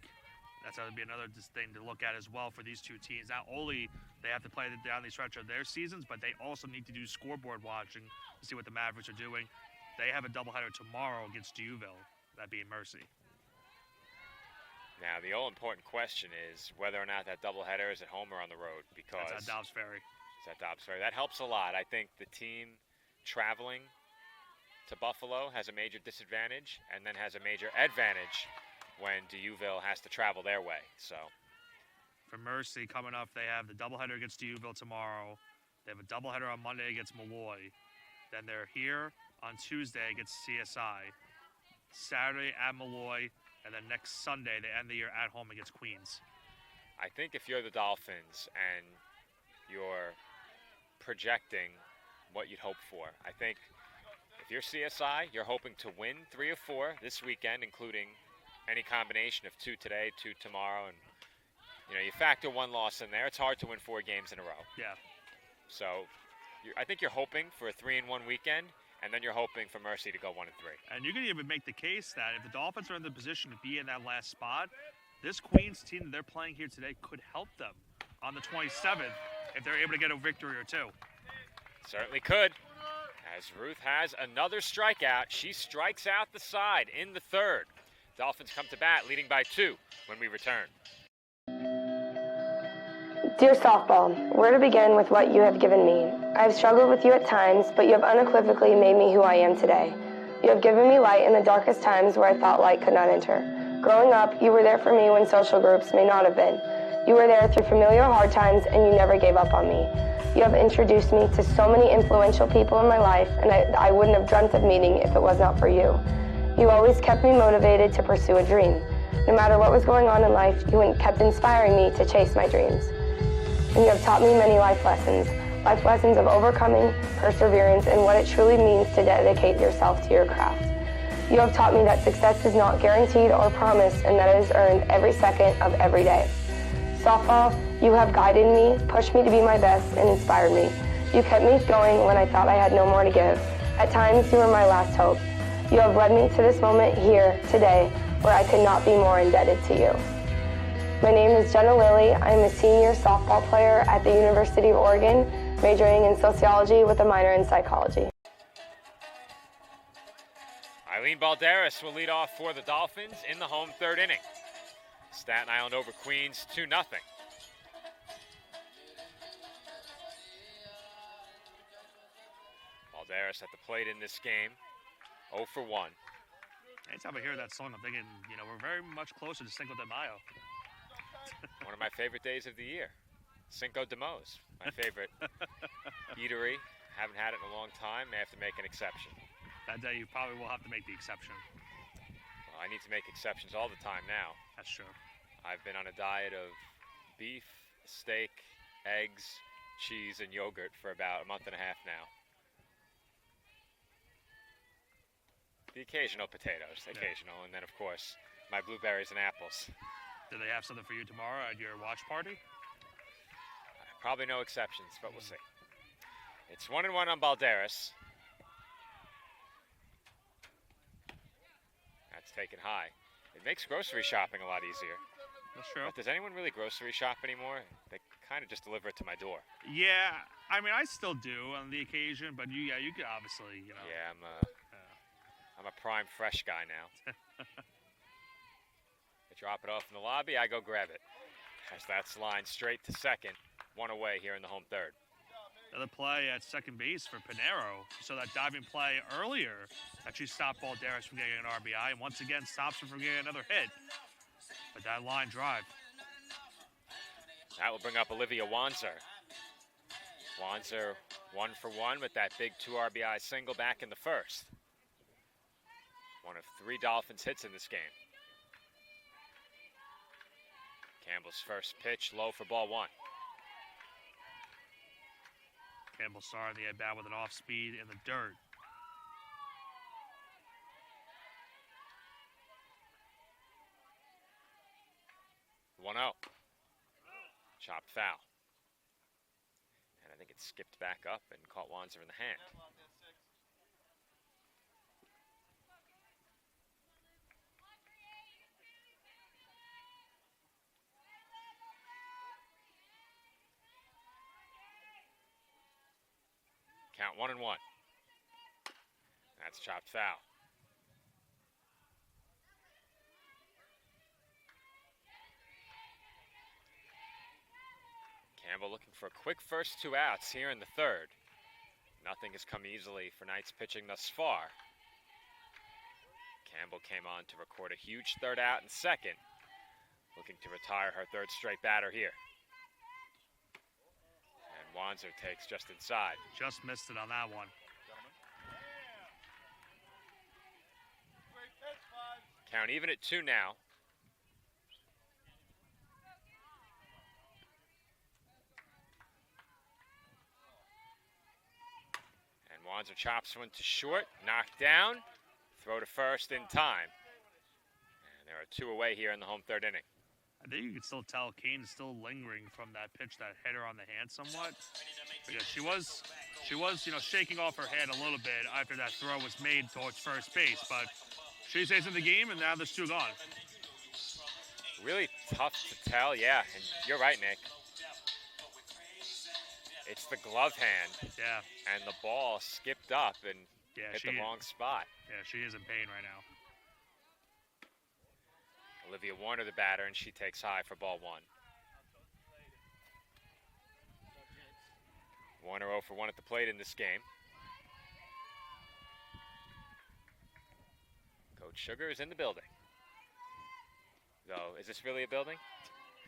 That's going to be another thing to look at as well for these two teams. Not only they have to play down the stretch of their seasons, but they also need to do scoreboard watching to see what the Mavericks are doing. They have a doubleheader tomorrow against Duville, that being Mercy. Now, the all-important question is whether or not that doubleheader is at home or on the road, because That's at Dobbs Ferry. it's at Dobbs Ferry. That helps a lot. I think the team traveling to Buffalo has a major disadvantage and then has a major advantage when Duville has to travel their way. So, For Mercy coming up, they have the doubleheader against Duville tomorrow. They have a doubleheader on Monday against Malloy. Then they're here on Tuesday against CSI. Saturday at Malloy. And then next Sunday, they end the year at home against Queens. I think if you're the Dolphins and you're projecting what you'd hope for, I think if you're CSI, you're hoping to win 3 or 4 this weekend, including any combination of 2 today, 2 tomorrow, and you factor 1 loss in there. It's hard to win 4 games in a row. Yeah. So I think you're hoping for a 3-1 weekend, and then you're hoping for Mercy to go 1-3. And you can even make the case that if the Dolphins are in the position to be in that last spot, this Queens team that they're playing here today could help them on the 27th if they're able to get a victory or 2. Certainly could. As Ruth has another strikeout, she strikes out the side in the 3rd. Dolphins come to bat, leading by 2 when we return. Dear softball, where to begin with what you have given me? I have struggled with you at times, but you have unequivocally made me who I am today. You have given me light in the darkest times where I thought light could not enter. Growing up, you were there for me when social groups may not have been. You were there through familiar hard times, and you never gave up on me. You have introduced me to so many influential people in my life, and I wouldn't have dreamt of meeting if it was not for you. You always kept me motivated to pursue a dream. No matter what was going on in life, you kept inspiring me to chase my dreams. And you have taught me many life lessons of overcoming, perseverance, and what it truly means to dedicate yourself to your craft. You have taught me that success is not guaranteed or promised, and that it is earned every second of every day. Softball, you have guided me, pushed me to be my best, and inspired me. You kept me going when I thought I had no more to give. At times, you were my last hope. You have led me to this moment here, today, where I could not be more indebted to you. My name is Jenna Lilly. I'm a senior softball player at the University of Oregon, majoring in sociology with a minor in psychology. Eileen Balderas will lead off for the Dolphins in the home 3rd inning. Staten Island over Queens 2-0. Balderas at the plate in this game, 0 for 1. Anytime I hear that song, I'm thinking, we're very much closer to Cinco de Mayo. One of my favorite days of the year. Cinco de Mo's, my favorite eatery. Haven't had it in a long time. May have to make an exception. That day, you probably will have to make the exception. Well, I need to make exceptions all the time now. That's true. I've been on a diet of beef, steak, eggs, cheese, and yogurt for about a month and a half now. The occasional potatoes, occasional, and then, of course, my blueberries and apples. Do they have something for you tomorrow at your watch party? Probably no exceptions, but we'll see. It's 1-1 on Balderas. That's taken high. It makes grocery shopping a lot easier. That's true. But does anyone really grocery shop anymore? They kind of just deliver it to my door. Yeah, I mean, I still do on the occasion, but you could obviously, Yeah, I'm a prime fresh guy now. They drop it off in the lobby, I go grab it. As that's lined straight to second, 1 away here in the home 3rd. Another play at second base for Pinero. So that diving play earlier that she stopped Balderas from getting an RBI, and once again stops her from getting another hit. But that line drive. That will bring up Olivia Wanzer. Wanzer 1 for 1 with that big 2 RBI single back in the first. One of 3 Dolphins hits in this game. Campbell's first pitch, low for ball 1. Campbell started the at-bat with an off-speed in the dirt. One out. Chopped foul. And I think it skipped back up and caught Wanzer in the hand. Count 1-1. That's chopped foul. Campbell looking for a quick first 2 outs here in the third. Nothing has come easily for Knights pitching thus far. Campbell came on to record a huge third out in second, looking to retire her 3rd straight batter here. And Wanzer takes just inside. Just missed it on that one. Count even at 2 now. And Wanzer chops one to short, knocked down, throw to first in time. And there are 2 away here in the home 3rd inning. I think you can still tell Kane is still lingering from that pitch that hit her on the hand somewhat. Because she was, shaking off her head a little bit after that throw was made towards first base. But she stays in the game, and now there's 2 gone. Really tough to tell, yeah. And you're right, Nick. It's the glove hand. Yeah. And the ball skipped up and hit the wrong spot. Yeah, she is in pain right now. Olivia Warner, the batter, and she takes high for ball 1. Warner 0 for 1 at the plate in this game. Coach Sugar is in the building. Though, is this really a building?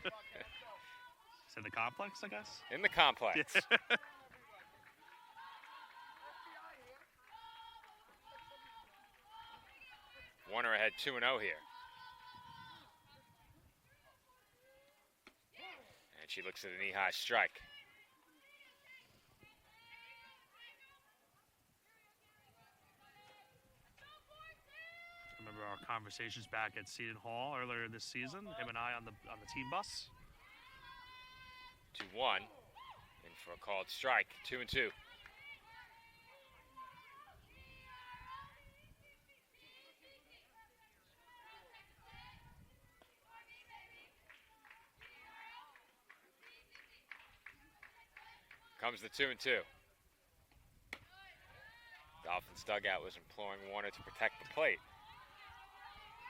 It's in the complex, I guess? In the complex. Warner ahead 2-0 here. And she looks at a knee-high strike. Remember our conversations back at Seton Hall earlier this season? Him and I on the team bus. 2-1. In for a called strike. 2-2. Comes the 2-2. Dolphins dugout was imploring Warner to protect the plate.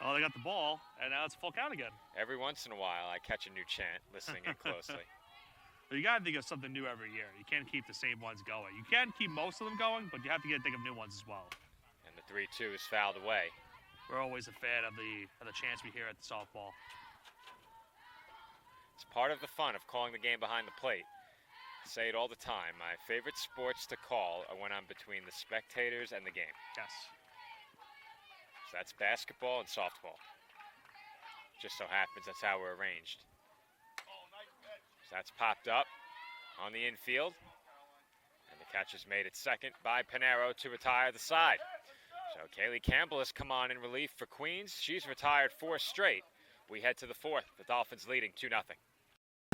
Oh, they got the ball, and now it's full count again. Every once in a while, I catch a new chant, listening in closely. Well, you got to think of something new every year. You can't keep the same ones going. You can keep most of them going, but you have to think of new ones as well. And the 3-2 is fouled away. We're always a fan of the chants we hear at the softball. It's part of the fun of calling the game behind the plate. I say it all the time. My favorite sports to call are when I'm between the spectators and the game. Yes. So that's basketball and softball. Just so happens that's how we're arranged. So that's popped up on the infield. And the catch is made at second by Pinero to retire the side. So Kaylee Campbell has come on in relief for Queens. She's retired 4 straight. We head to the 4th. The Dolphins leading 2-0.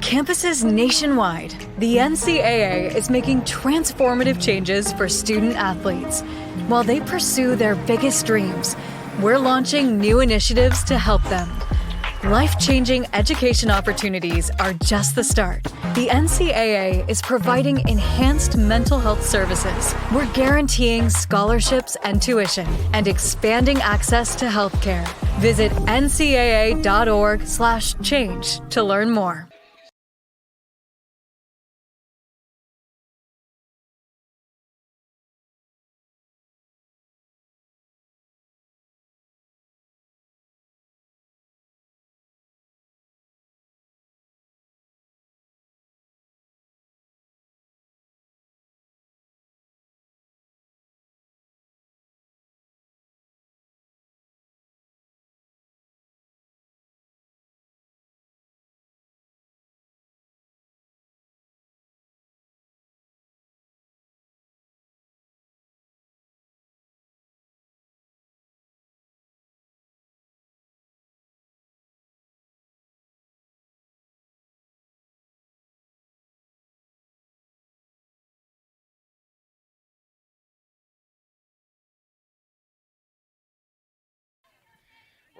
Campuses nationwide, the NCAA is making transformative changes for student athletes. While they pursue their biggest dreams, we're launching new initiatives to help them. Life-changing education opportunities are just the start. The NCAA is providing enhanced mental health services. We're guaranteeing scholarships and tuition and expanding access to healthcare. Visit ncaa.org/change to learn more.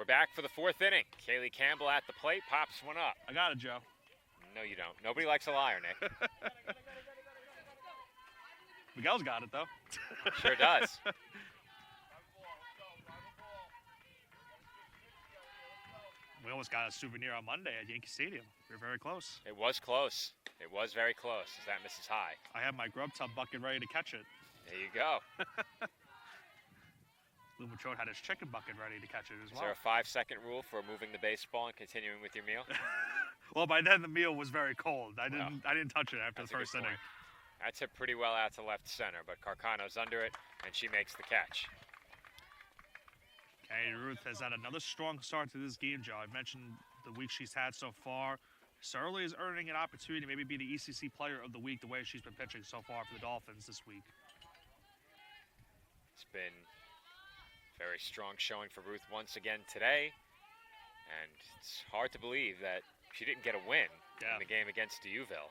We're back for the fourth inning. Kaylee Campbell at the plate, pops one up. I got it, Joe. No, you don't. Nobody likes a liar, Nick. Miguel's got it, though. Sure does. We almost got a souvenir on Monday at Yankee Stadium. We were very close. It was close. It was very close. Is that Mrs. High? I have my grub tub bucket ready to catch it. There you go. Lou Matrone had his chicken bucket ready to catch it as Is well. there a 5-second rule for moving the baseball and continuing with your meal? Well, by then the meal was very cold. I didn't touch it after the first inning. That's hit pretty well out to left center, but Carcano's under it, and she makes the catch. Kennedy Ruth has had another strong start to this game, Joe. I mentioned the week she's had so far. Certainly is earning an opportunity to maybe be the ECC Player of the Week the way she's been pitching so far for the Dolphins this week. It's been very strong showing for Ruth once again today, and it's hard to believe that she didn't get a win in the game against Deauville.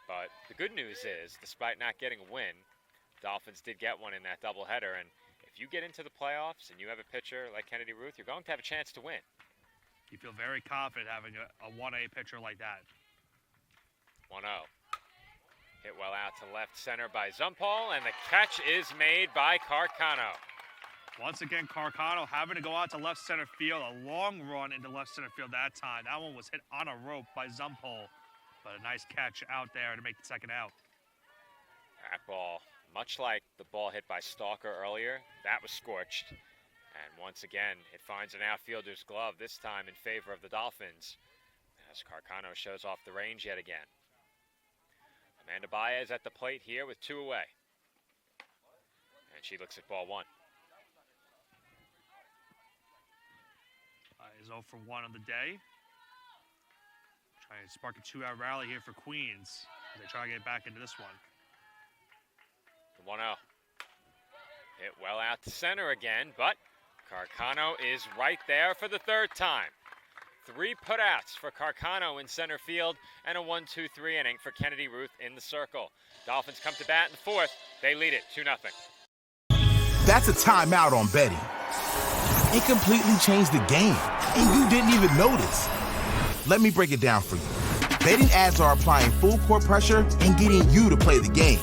But the good news is, despite not getting a win, Dolphins did get one in that doubleheader, and if you get into the playoffs and you have a pitcher like Kennedy Ruth, you're going to have a chance to win. You feel very confident having a 1A pitcher like that. 1-0. Hit well out to left center by Zumpal, and the catch is made by Carcano. Once again, Carcano having to go out to left center field. A long run into left center field that time. That one was hit on a rope by Zumpal, but a nice catch out there to make the second out. That ball, much like the ball hit by Stalker earlier, that was scorched. And once again, it finds an outfielder's glove, this time in favor of the Dolphins, as Carcano shows off the range yet again. Amanda Baez at the plate here with 2 away. And she looks at ball 1. Is 0 for 1 on the day. Trying to spark a 2-out rally here for Queens as they try to get back into this one. The 1-0. Hit well out to center again, but Carcano is right there for the third time. 3 putouts for Carcano in center field and a 1-2-3 inning for Kennedy Ruth in the circle. Dolphins come to bat in the fourth. They lead it 2-0. That's a timeout on betting. It completely changed the game, and you didn't even notice. Let me break it down for you. Betting ads are applying full court pressure and getting you to play the game.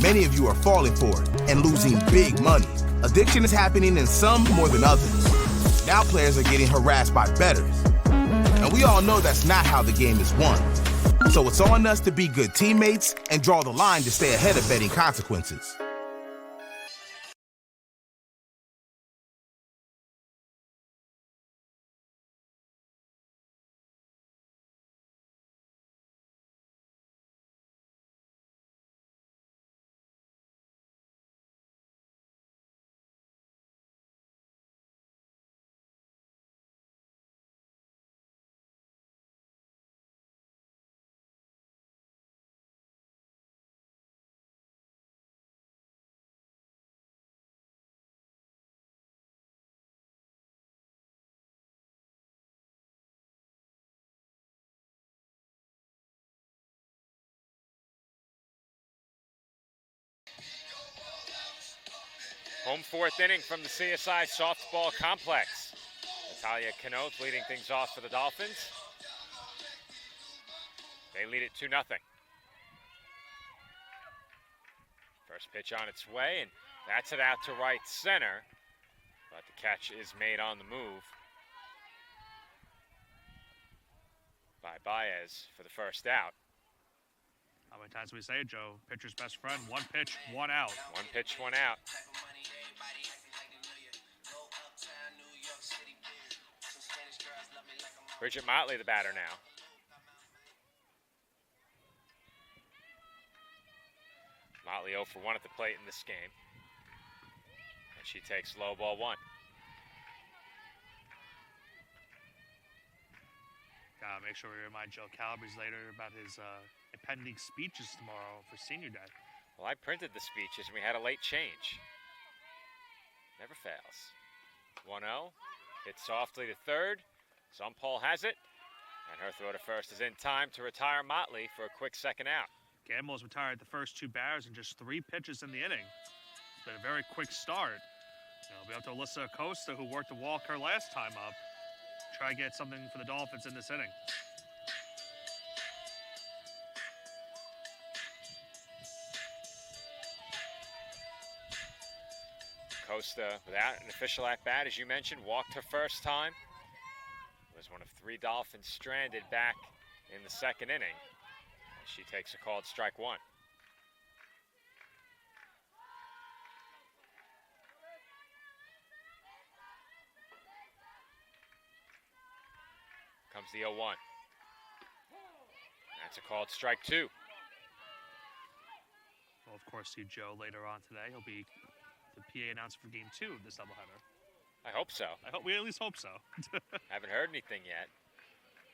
Many of you are falling for it and losing big money. Addiction is happening in some more than others. Now players are getting harassed by bettors. And we all know that's not how the game is won. So it's on us to be good teammates and draw the line to stay ahead of betting consequences. Home fourth inning from the CSI softball complex. Natalia Knoth leading things off for the Dolphins. They lead it 2-0. First pitch on its way, and that's it out to right center. But the catch is made on the move by Baez for the first out. How many times we say it, Joe? Pitcher's best friend, 1 pitch, 1 out. 1 pitch, 1 out. Bridget Motley, the batter now. Motley 0 for 1 at the plate in this game. And she takes low ball 1. Gotta make sure we remind Joe Calabrese later about his impending speeches tomorrow for Senior Day. Well, I printed the speeches and we had a late change. Never fails. 1-0. Hit softly to third. Zumpal has it. And her throw to first is in time to retire Motley for a quick second out. Gamble's retired the first 2 batters in just 3 pitches in the inning. It's been a very quick start. We have to Alyssa Acosta, who worked the walk her last time up. Try to get something for the Dolphins in this inning. Costa, without an official at-bat, as you mentioned, walked her first time. Was one of 3 Dolphins stranded back in the second inning. She takes a called strike 1. Comes the 0-1. That's a called strike 2. We'll, of course, see Joe later on today. He'll be the PA announcer for Game 2 of this doubleheader. I hope so. We at least hope so. Haven't heard anything yet.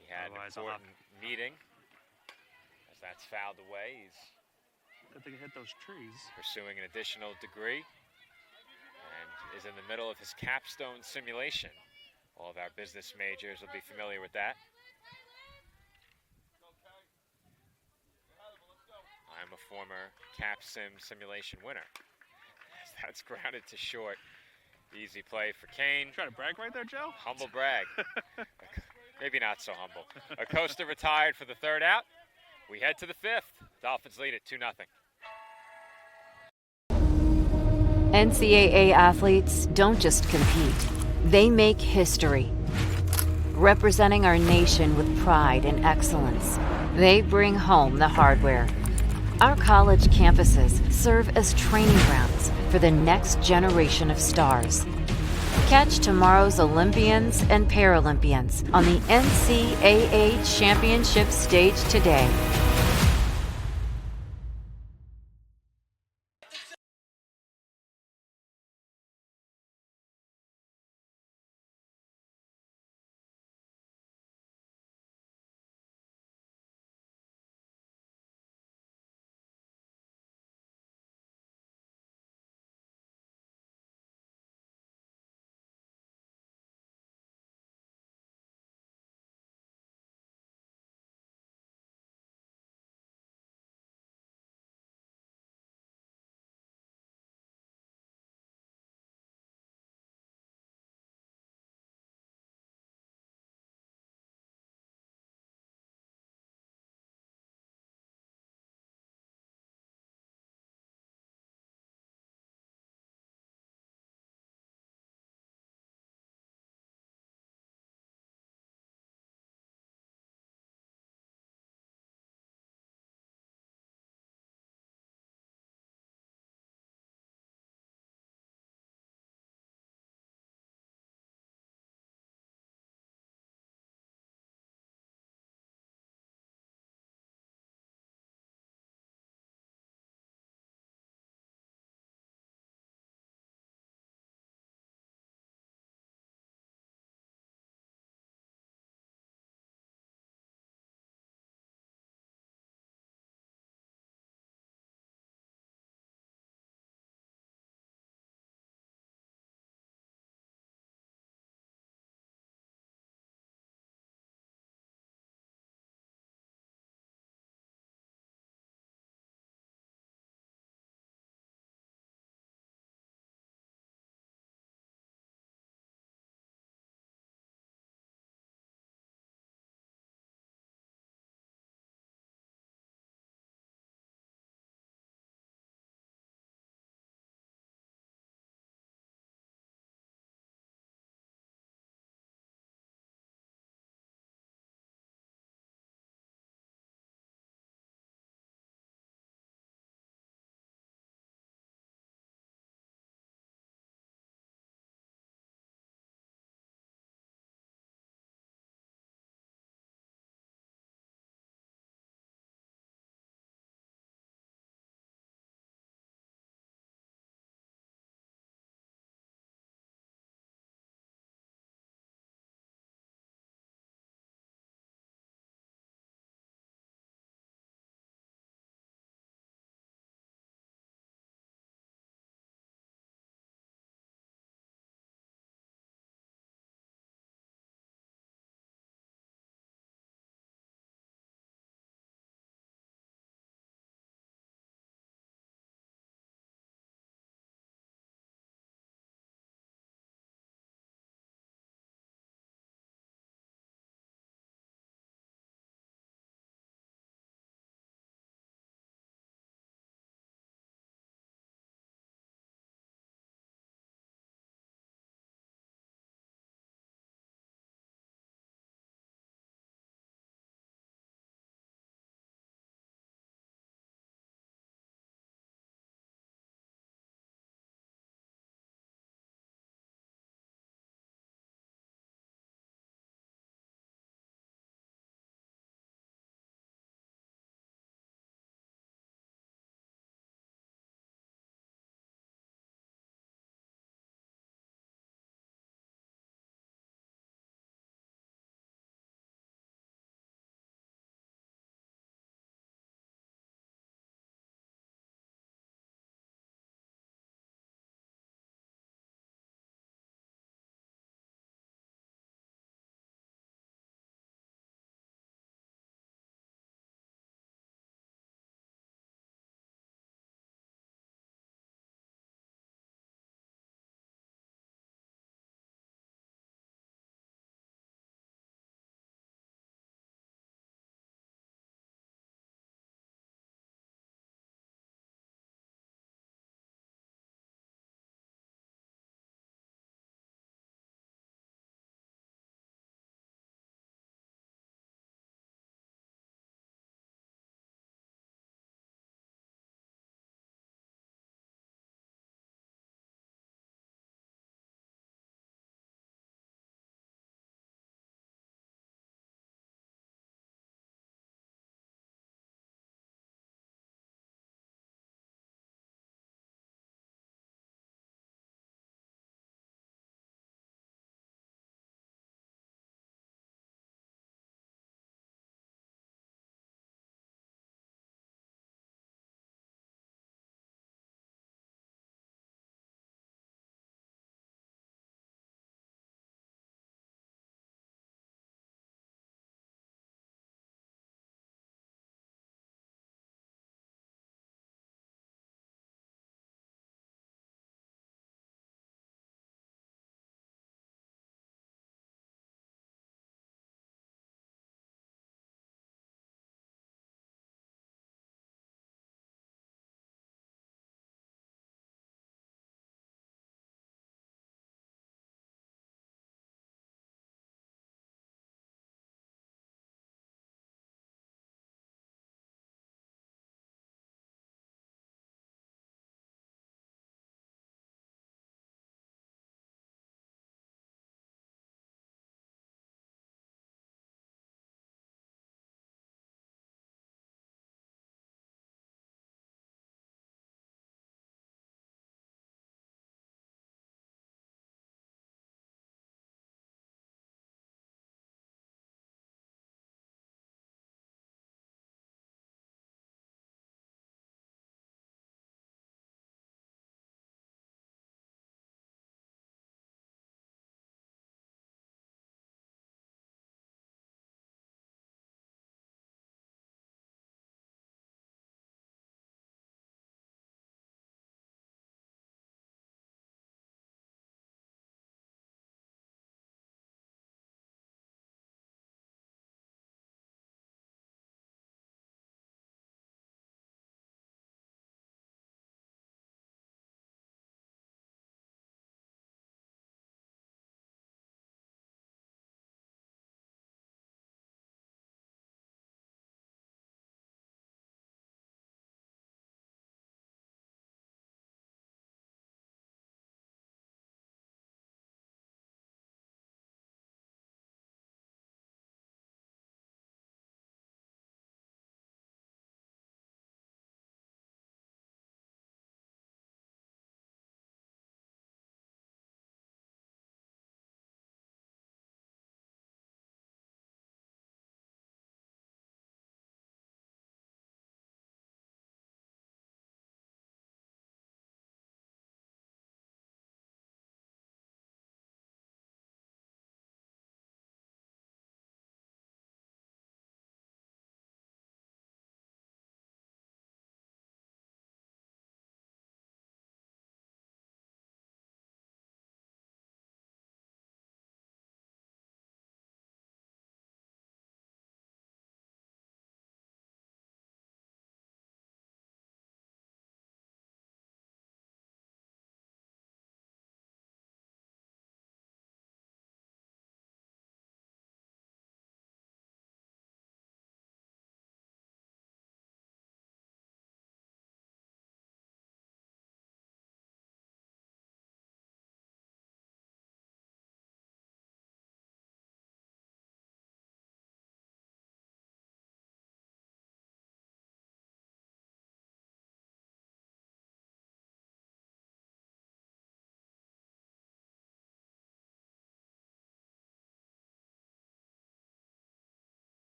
He had Otherwise, an important meeting. As that's fouled away, he's Good thing he hit those trees. pursuing an additional degree and is in the middle of his capstone simulation. All of our business majors will be familiar with that. I'm a former Cap Sim simulation winner. That's grounded to short. Easy play for Kane. Trying to brag right there, Joe? Humble brag. Maybe not so humble. Acosta retired for the 3rd out. We head to the 5th. Dolphins lead it 2-0. NCAA athletes don't just compete, they make history. Representing our nation with pride and excellence, they bring home the hardware. Our college campuses serve as training grounds for the next generation of stars. Catch tomorrow's Olympians and Paralympians on the NCAA Championship stage today.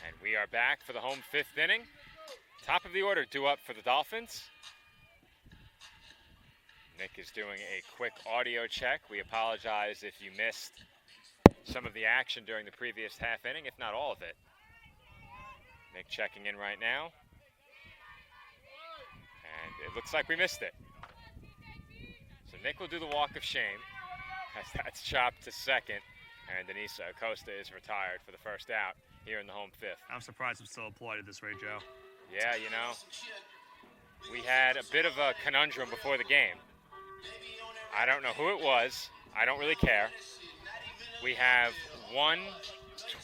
And we are back for the home 5th inning. Top of the order due up for the Dolphins. Nick is doing a quick audio check. We apologize if you missed some of the action during the previous half inning, if not all of it. Nick checking in right now. And it looks like we missed it. So Nick will do the walk of shame as that's chopped to second. And Denise Acosta is retired for the first out here in the home 5th. I'm surprised I'm still employed at this rate, Joe. Yeah, you know, we had a bit of a conundrum before the game. I don't know who it was. I don't really care. We have one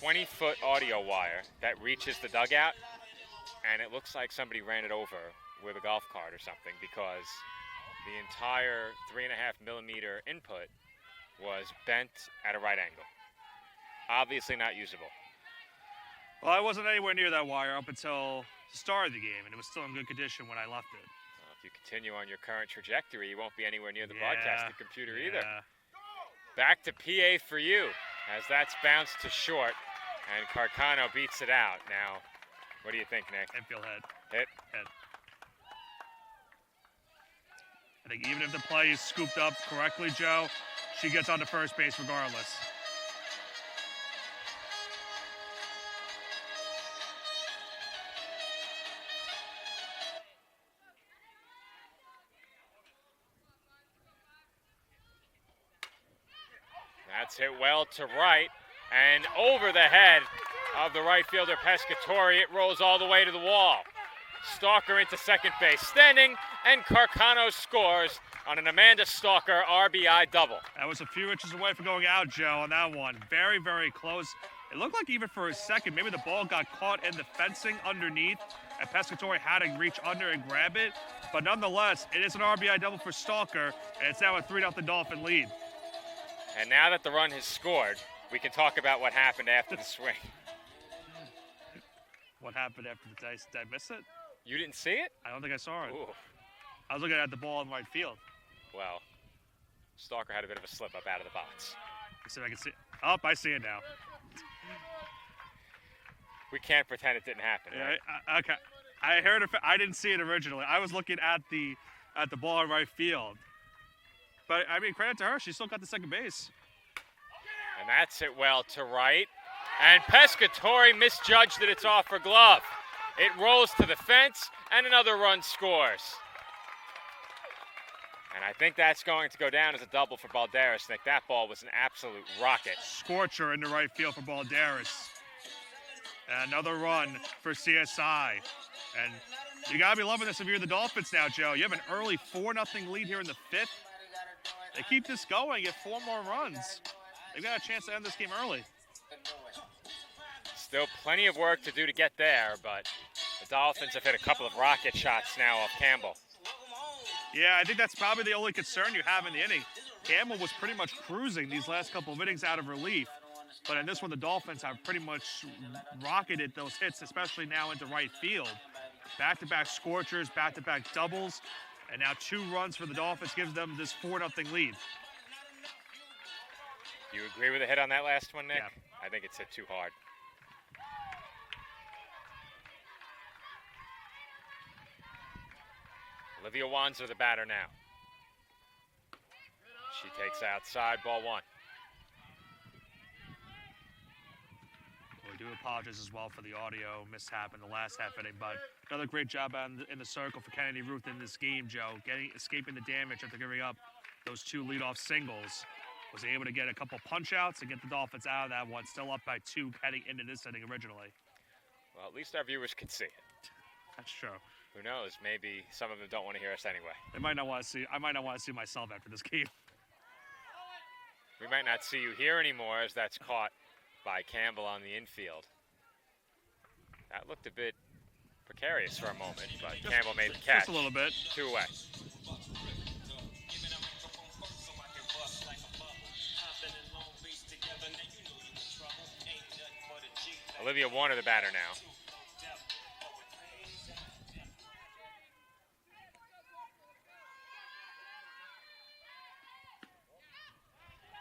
20-foot audio wire that reaches the dugout, and it looks like somebody ran it over with a golf cart or something because the entire 3.5-millimeter input was bent at a right angle. Obviously not usable. Well, I wasn't anywhere near that wire up until the start of the game, and it was still in good condition when I left it. Well, if you continue on your current trajectory, you won't be anywhere near the broadcasting computer either. Back to PA for you, as that's bounced to short, and Carcano beats it out. Now, what do you think, Nick? Infield head. Hit? Head. I think even if the play is scooped up correctly, Joe, she gets on to first base regardless. That's hit well to right and over the head of the right fielder Pescatori. It rolls all the way to the wall. Stalker into second base, standing, and Carcano scores on an Amanda Stalker RBI double. That was a few inches away from going out, Joe, on that one. Very, very close. It looked like even for a second, maybe the ball got caught in the fencing underneath, and Pescatori had to reach under and grab it. But nonetheless, it is an RBI double for Stalker, and it's now a 3-0 Dolphin lead. And now that the run has scored, we can talk about what happened after the swing. What happened after the dice? Did I miss it? You didn't see it? I don't think I saw it. Ooh. I was looking at the ball in right field. Well, Stalker had a bit of a slip up out of the box. Let's see if I can see it. Oh, I see it now. We can't pretend it didn't happen. Yeah, Right? okay. I heard it. I didn't see it originally. I was looking at the ball in right field. But, I mean, credit to her. She still got the second base. And that's hit well to right. And Pescatori misjudged that it's off her glove. It rolls to the fence, and another run scores. And I think that's going to go down as a double for Balderas, Nick. That ball was an absolute rocket. Scorcher into right field for Balderas. And another run for CSI. And you got to be loving this if you're the Dolphins now, Joe. You have an early 4-0 lead here in the 5th. They keep this going, get 4 more runs. They've got a chance to end this game early. Still plenty of work to do to get there, but the Dolphins have hit a couple of rocket shots now off Campbell. Yeah, I think that's probably the only concern you have in the inning. Campbell was pretty much cruising these last couple of innings out of relief. But in this one, the Dolphins have pretty much rocketed those hits, especially now into right field. Back-to-back scorchers, back-to-back doubles. And now 2 runs for the Dolphins gives them this 4-0 lead. Do you agree with the hit on that last one, Nick? Yeah. I think it's hit too hard. Olivia Wanzer, the batter now. She takes outside, ball 1. We do apologize as well for the audio mishap in the last half inning, but another great job in the circle for Kennedy Ruth in this game, Joe. Escaping the damage after giving up those 2 leadoff singles. Was able to get a couple punch-outs and get the Dolphins out of that one. Still up by 2 heading into this inning originally. Well, at least our viewers can see it. That's true. Who knows? Maybe some of them don't want to hear us anyway. They might not want to see. I might not want to see myself after this game. We might not see you here anymore as that's caught by Campbell on the infield. That looked a bit precarious for a moment, but Campbell made the catch. Just a little bit. 2 away. Olivia Warner, the batter now.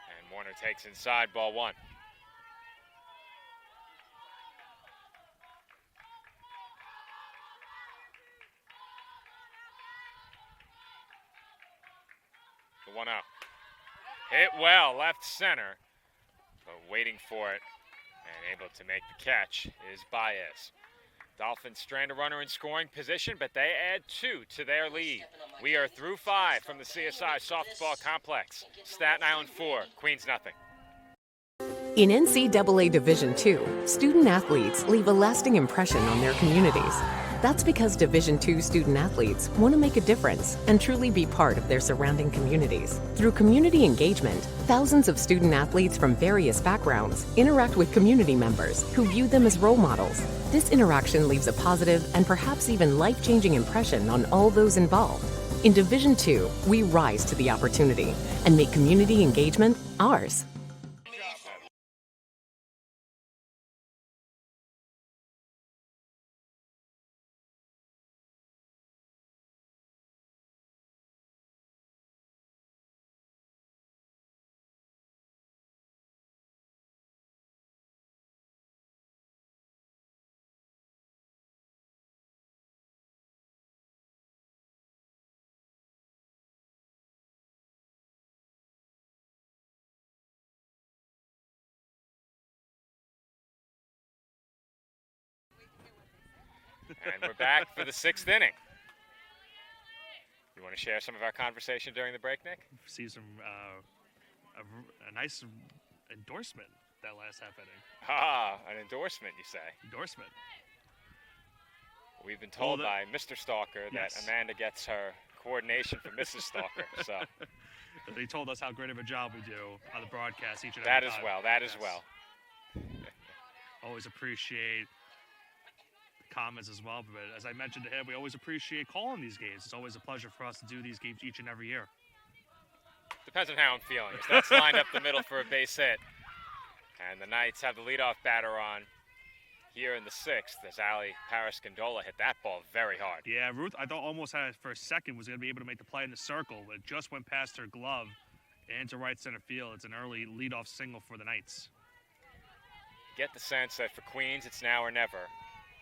And Warner takes inside, ball 1. The 1-0. Hit well, left center, but waiting for it and able to make the catch is Baez. Dolphins strand a runner in scoring position, but they add 2 to their lead. We are through 5 from the CSI Softball Complex. Staten Island 4, Queens nothing. In NCAA Division II, student athletes leave a lasting impression on their communities. That's because Division II student athletes want to make a difference and truly be part of their surrounding communities. Through community engagement, thousands of student athletes from various backgrounds interact with community members who view them as role models. This interaction leaves a positive and perhaps even life-changing impression on all those involved. In Division II, we rise to the opportunity and make community engagement ours. And we're back for the 6th inning. You want to share some of our conversation during the break, Nick? See some a nice endorsement that last half inning. An endorsement, you say? Endorsement. We've been told by Mr. Stalker that Amanda gets her coordination from Mrs. Stalker. So they told us how great of a job we do on the broadcast each and that every as time. well. That as well. Always appreciate comments as well, but as I mentioned to him, we always appreciate calling these games. It's always a pleasure for us to do these games each and every year. Depends on how I'm feeling. If that's lined up the middle for a base hit, and the Knights have the leadoff batter on here in the 6th as Ali Parascandola hit that ball very hard. Yeah, Ruth, I thought almost had it for a second, was going to be able to make the play in the circle, but it just went past her glove into right center field. It's an early leadoff single for the Knights. Get the sense that for Queens, it's now or never.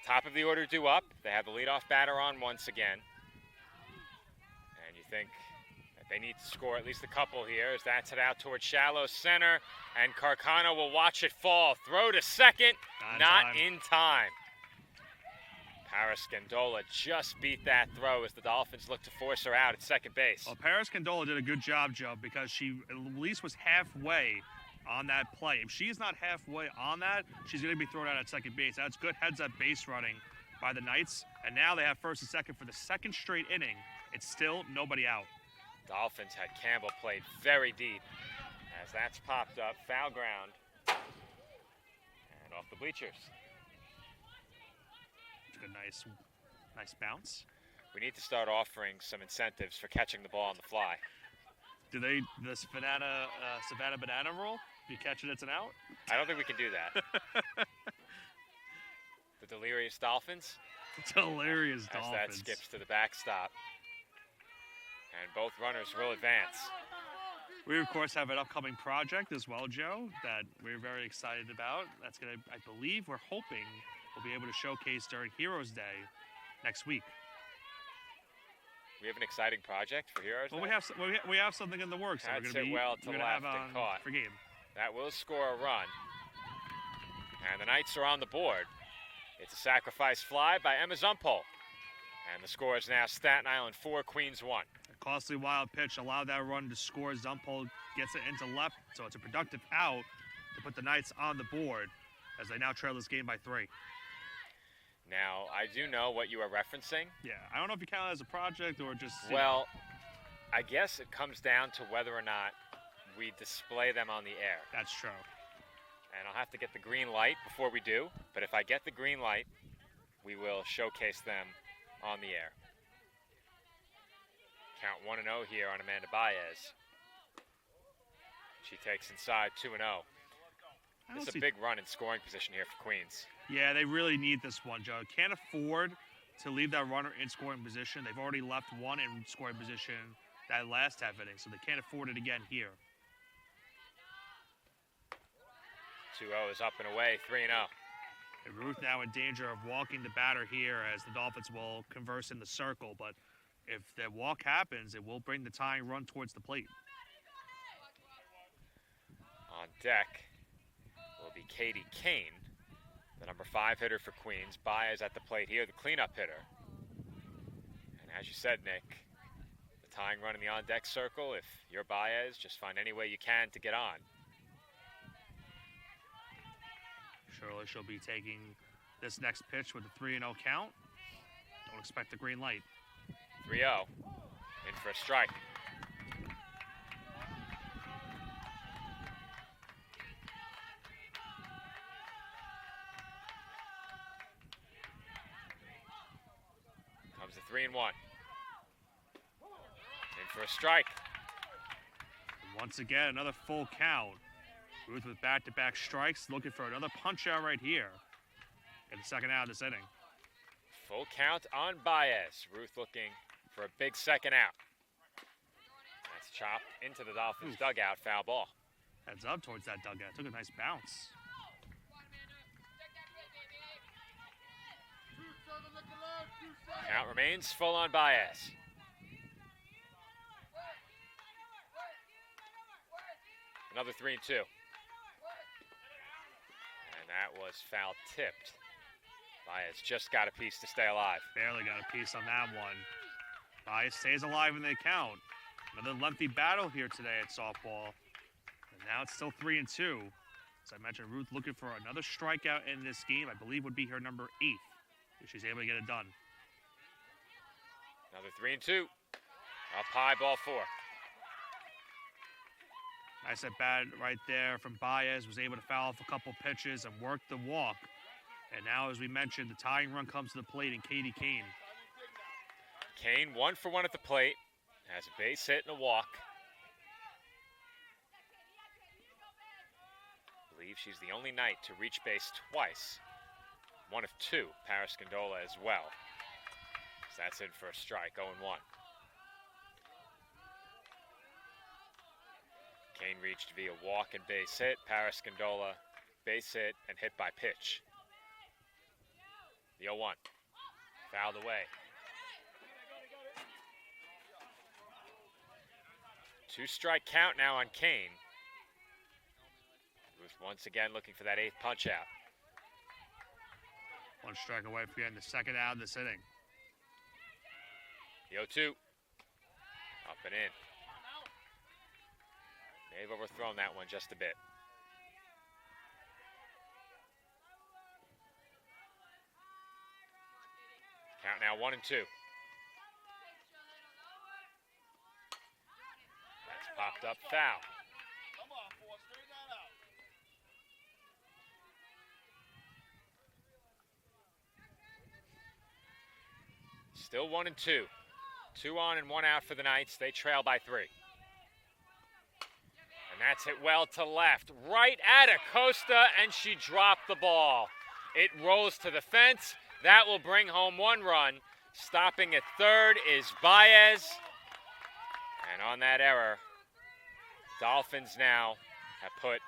Top of the order due up. They have the leadoff batter on once again. And you think that they need to score at least a couple here as that's hit out towards shallow center. And Carcano will watch it fall. Throw to second. Not in time. Parascandola just beat that throw as the Dolphins look to force her out at second base. Well, Parascandola did a good job, Joe, because she at least was halfway on that play. If she's not halfway on that, she's going to be thrown out at second base. That's good heads-up base running by the Knights. And now they have first and second for the second straight inning. It's still nobody out. Dolphins had Campbell played very deep as that's popped up. Foul ground. And off the bleachers. It's a nice bounce. We need to start offering some incentives for catching the ball on the fly. Do the Savannah Banana rule? If you catch it, it's an out? I don't think we can do that. The Delirious Dolphins. Delirious as Dolphins. That skips to the backstop. And both runners will advance. We, of course, have an upcoming project as well, Joe, that we're very excited about. That's going to, I believe, we're hoping we'll be able to showcase during Heroes Day next week. We have an exciting project for Heroes Well, Day? we have something in the works. That's we're it well to left and caught. For game. That will score a run. And the Knights are on the board. It's a sacrifice fly by Emma Zumpole. And the score is now Staten Island 4, Queens 1. A costly wild pitch allowed that run to score. Zumpole gets it into left, so it's a productive out to put the Knights on the board as they now trail this game by 3. Now, I do know what you are referencing. Yeah, I don't know if you count it as a project or just... Well, I guess it comes down to whether or not we display them on the air. That's true. And I'll have to get the green light before we do. But if I get the green light, we will showcase them on the air. Count 1-0 here on Amanda Baez. She takes inside 2-0. It's a big run in scoring position here for Queens. Yeah, they really need this one, Joe. Can't afford to leave that runner in scoring position. They've already left one in scoring position that last half inning, so they can't afford it again here. 2-0 is up and away, 3-0. And Ruth now in danger of walking the batter here as the Dolphins will converse in the circle, but if the walk happens, it will bring the tying run towards the plate. deck will be Katie Kane, the number 5 hitter for Queens. Baez at the plate here, the cleanup hitter. And as you said, Nick, the tying run in the on-deck circle, if you're Baez, just find any way you can to get on. Surely she'll be taking this next pitch with a 3-0 count. Don't expect the green light. 3-0, in for a strike. Comes the 3-1. In for a strike. And once again, another full count. Ruth with back-to-back strikes, looking for another punch-out right here in the second out of this inning. Full count on Baez. Ruth looking for a big second out. That's chopped into the Dolphins dugout, foul ball. Heads up towards that dugout, took a nice bounce. Count remains full on Baez. Another 3-2. And that was foul tipped. Baez just got a piece to stay alive. Barely got a piece on that one. Baez stays alive in the count. Another lengthy battle here today at softball. And now it's still 3-2. As I mentioned, Ruth looking for another strikeout in this game. I believe would be her number 8 if she's able to get it done. Another 3-2. Up high, ball 4. Nice at bat right there from Baez. Was able to foul off a couple pitches and work the walk. And now, as we mentioned, the tying run comes to the plate in Katie Kane. Kane 1 for 1 at the plate. Has a base hit and a walk. I believe she's the only Knight to reach base twice. 1 of 2, Paris Gondola as well. So that's in for a strike, 0-1. Kane reached via walk and base hit. Paris Gondola, base hit and hit by pitch. The 0-1, fouled away. 2-strike count now on Kane. Ruth once again looking for that 8th punch out. 1 strike away from getting the second out of this inning. The 0-2, up and in. They've overthrown that one just a bit. Count now 1-2. That's popped up foul. Still 1-2. 2 on and 1 out for the Knights. They trail by 3. And that's hit well to left. Right at Acosta, and she dropped the ball. It rolls to the fence. That will bring home 1 run. Stopping at third is Baez. And on that error, Dolphins now have put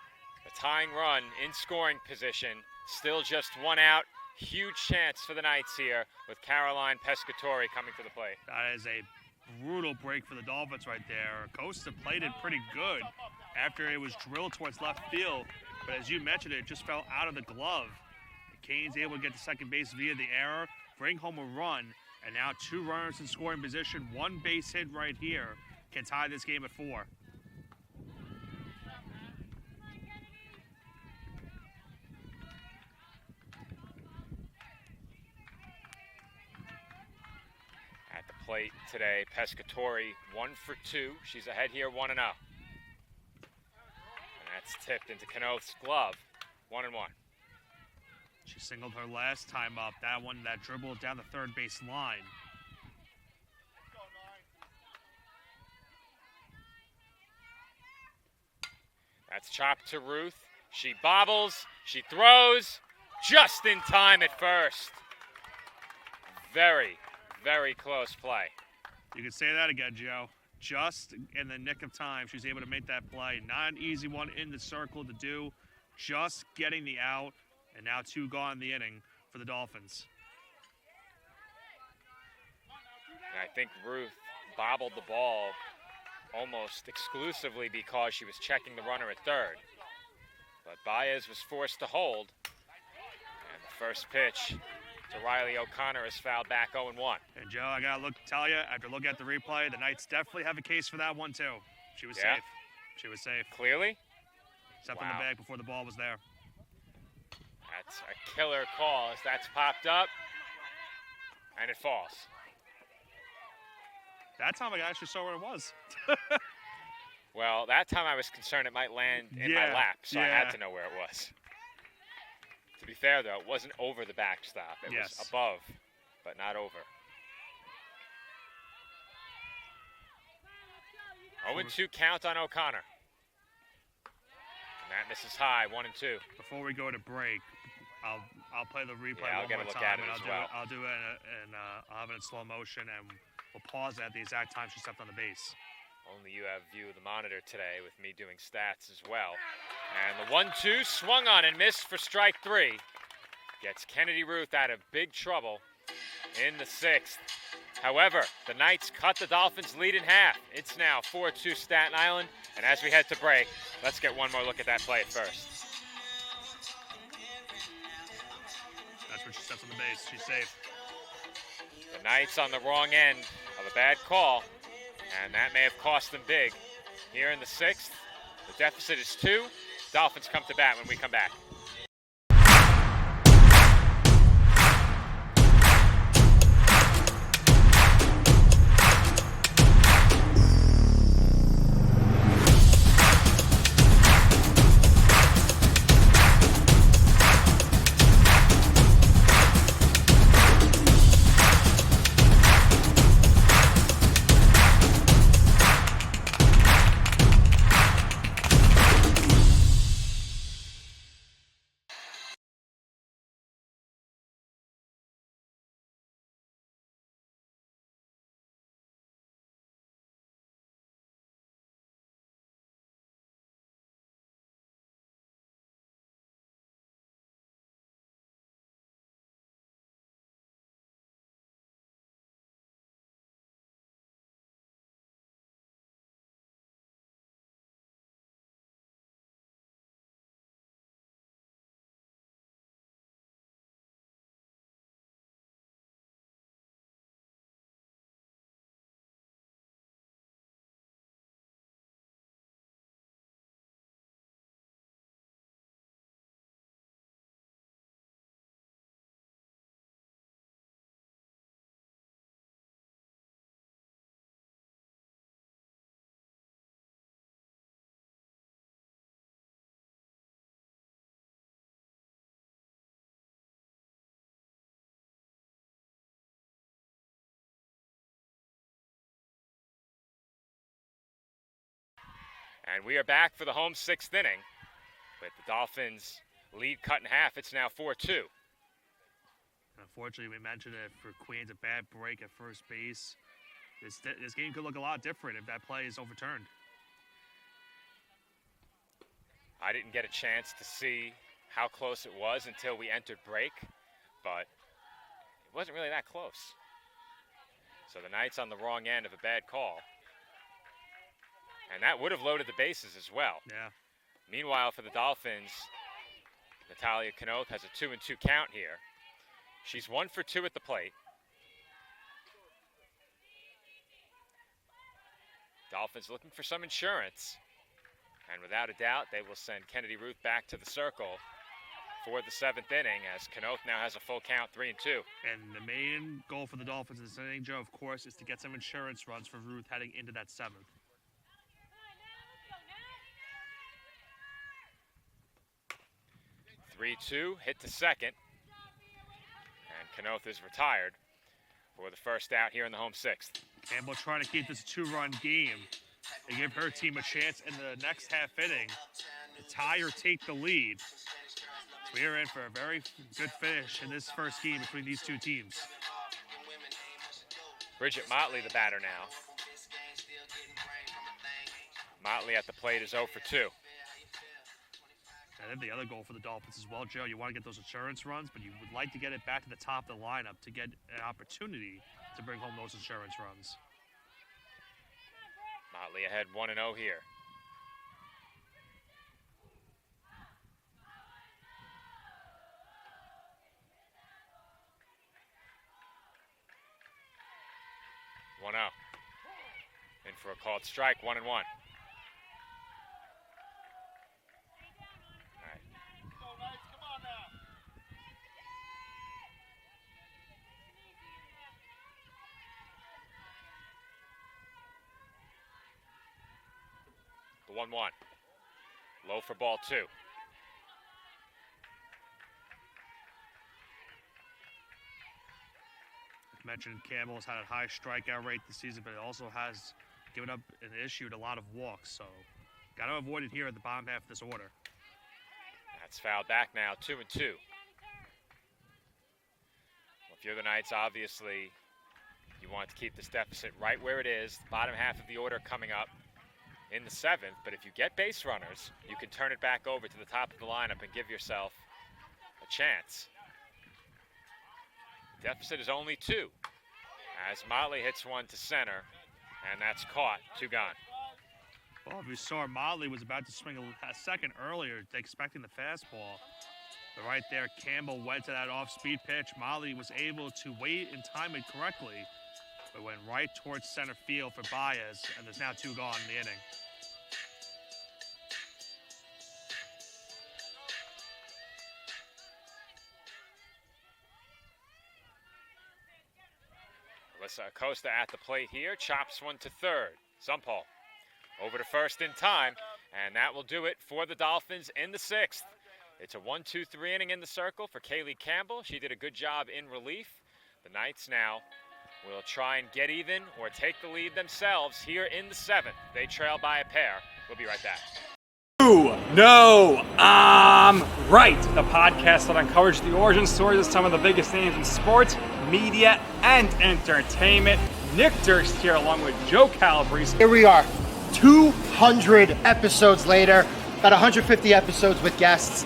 a tying run in scoring position. Still just 1 out. Huge chance for the Knights here with Caroline Pescatori coming to the plate. That is a brutal break for the Dolphins right there. Acosta played it pretty good after it was drilled towards left field. But as you mentioned, it just fell out of the glove. Kane's able to get to second base via the error, bring home a run, and now 2 runners in scoring position. 1 base hit right here can tie this game at 4. At the plate today, Pescatori 1 for 2. She's ahead here 1-0. And that's tipped into Kanoth's glove. 1-1. She singled her last time up. That one that dribbled down the third base line. That's chopped to Ruth. She bobbles. She throws. Just in time at first. Very, very close play. You can say that again, Joe. Just in the nick of time, she's able to make that play. Not an easy one in the circle to do. Just getting the out. And now 2 gone in the inning for the Dolphins. And I think Ruth bobbled the ball almost exclusively because she was checking the runner at third. But Baez was forced to hold. And the first pitch to Riley O'Connor is fouled back 0-1. And Joe, I gotta tell you, after looking at the replay, the Knights definitely have a case for that one too. She was safe. She was safe. Clearly? Stepped on the bag before the ball was there. That's a killer call as that's popped up. And it falls. That time I actually saw where it was. Well, that time I was concerned it might land in my lap, so I had to know where it was. To be fair, though, it wasn't over the backstop. It was above, but not over. 0-2 count on O'Connor. And that misses high, 1-2. Before we go to break, I'll play the replay I'll one get a more look time, at it and as well. I'll do it I'll have it in slow motion, and we'll pause at the exact time she stepped on the base. Only you have view of the monitor today with me doing stats as well. And the 1-2 swung on and missed for strike 3. Gets Kennedy Ruth out of big trouble in the 6th. However, the Knights cut the Dolphins' lead in half. It's now 4-2 Staten Island. And as we head to break, let's get one more look at that play at first. That's where she steps on the base. She's safe. The Knights on the wrong end of a bad call. And that may have cost them big. Here in the 6th, the deficit is 2. Dolphins come to bat when we come back. And we are back for the home 6th inning. With the Dolphins lead cut in half, it's now 4-2. Unfortunately, we mentioned it for Queens, a bad break at first base. This game could look a lot different if that play is overturned. I didn't get a chance to see how close it was until we entered break, but it wasn't really that close. So the Knights on the wrong end of a bad call. And that would have loaded the bases as well. Yeah. Meanwhile, for the Dolphins, Natalia Knoth has a 2-2 count here. She's 1 for 2 at the plate. Dolphins looking for some insurance. And without a doubt, they will send Kennedy Ruth back to the circle for the 7th inning, as Knoth now has a full count, 3-2. And the main goal for the Dolphins in this inning, Joe, of course, is to get some insurance runs for Ruth heading into that 7th. 3-2, hit to second. And Knoth is retired for the first out here in the home 6th. Campbell trying to keep this a 2-run game and give her team a chance in the next half inning to tie or take the lead. So we are in for a very good finish in this first game between these two teams. Bridget Motley, the batter now. Motley at the plate is 0 for 2. And then the other goal for the Dolphins as well, Joe, you want to get those insurance runs, but you would like to get it back to the top of the lineup to get an opportunity to bring home those insurance runs. Motley ahead 1-0 here. 1-0. In for a called strike, 1-1. All right. The 1-1. Low for ball 2. Like mentioned, Campbell has had a high strikeout rate this season, but it also has given up and issued a lot of walks. So got to avoid it here at the bottom half of this order. That's fouled back now, 2-2. Well, if you're the Knights, obviously you want to keep this deficit right where it is. The bottom half of the order coming up in the 7th, but if you get base runners, you can turn it back over to the top of the lineup and give yourself a chance. The deficit is only 2 as Motley hits one to center, and that's caught. 2 gone. Well, if you saw, Motley was about to swing a second earlier, expecting the fastball. But right there, Campbell went to that off-speed pitch. Motley was able to wait and time it correctly, but went right towards center field for Baez, and there's now 2 gone in the inning. Alyssa Acosta at the plate here, chops one to third. Zumpel over to first in time, and that will do it for the Dolphins in the 6th. It's a 1-2-3 inning in the circle for Kaylee Campbell. She did a good job in relief. The Knights now will try and get even or take the lead themselves here in the 7th. They trail by a pair. We'll be right back. No, I'm right. The podcast that uncovers the origin stories of some of the biggest names in sports, media, and entertainment. Nick Durst here along with Joe Calabrese. Here we are, 200 episodes later, about 150 episodes with guests,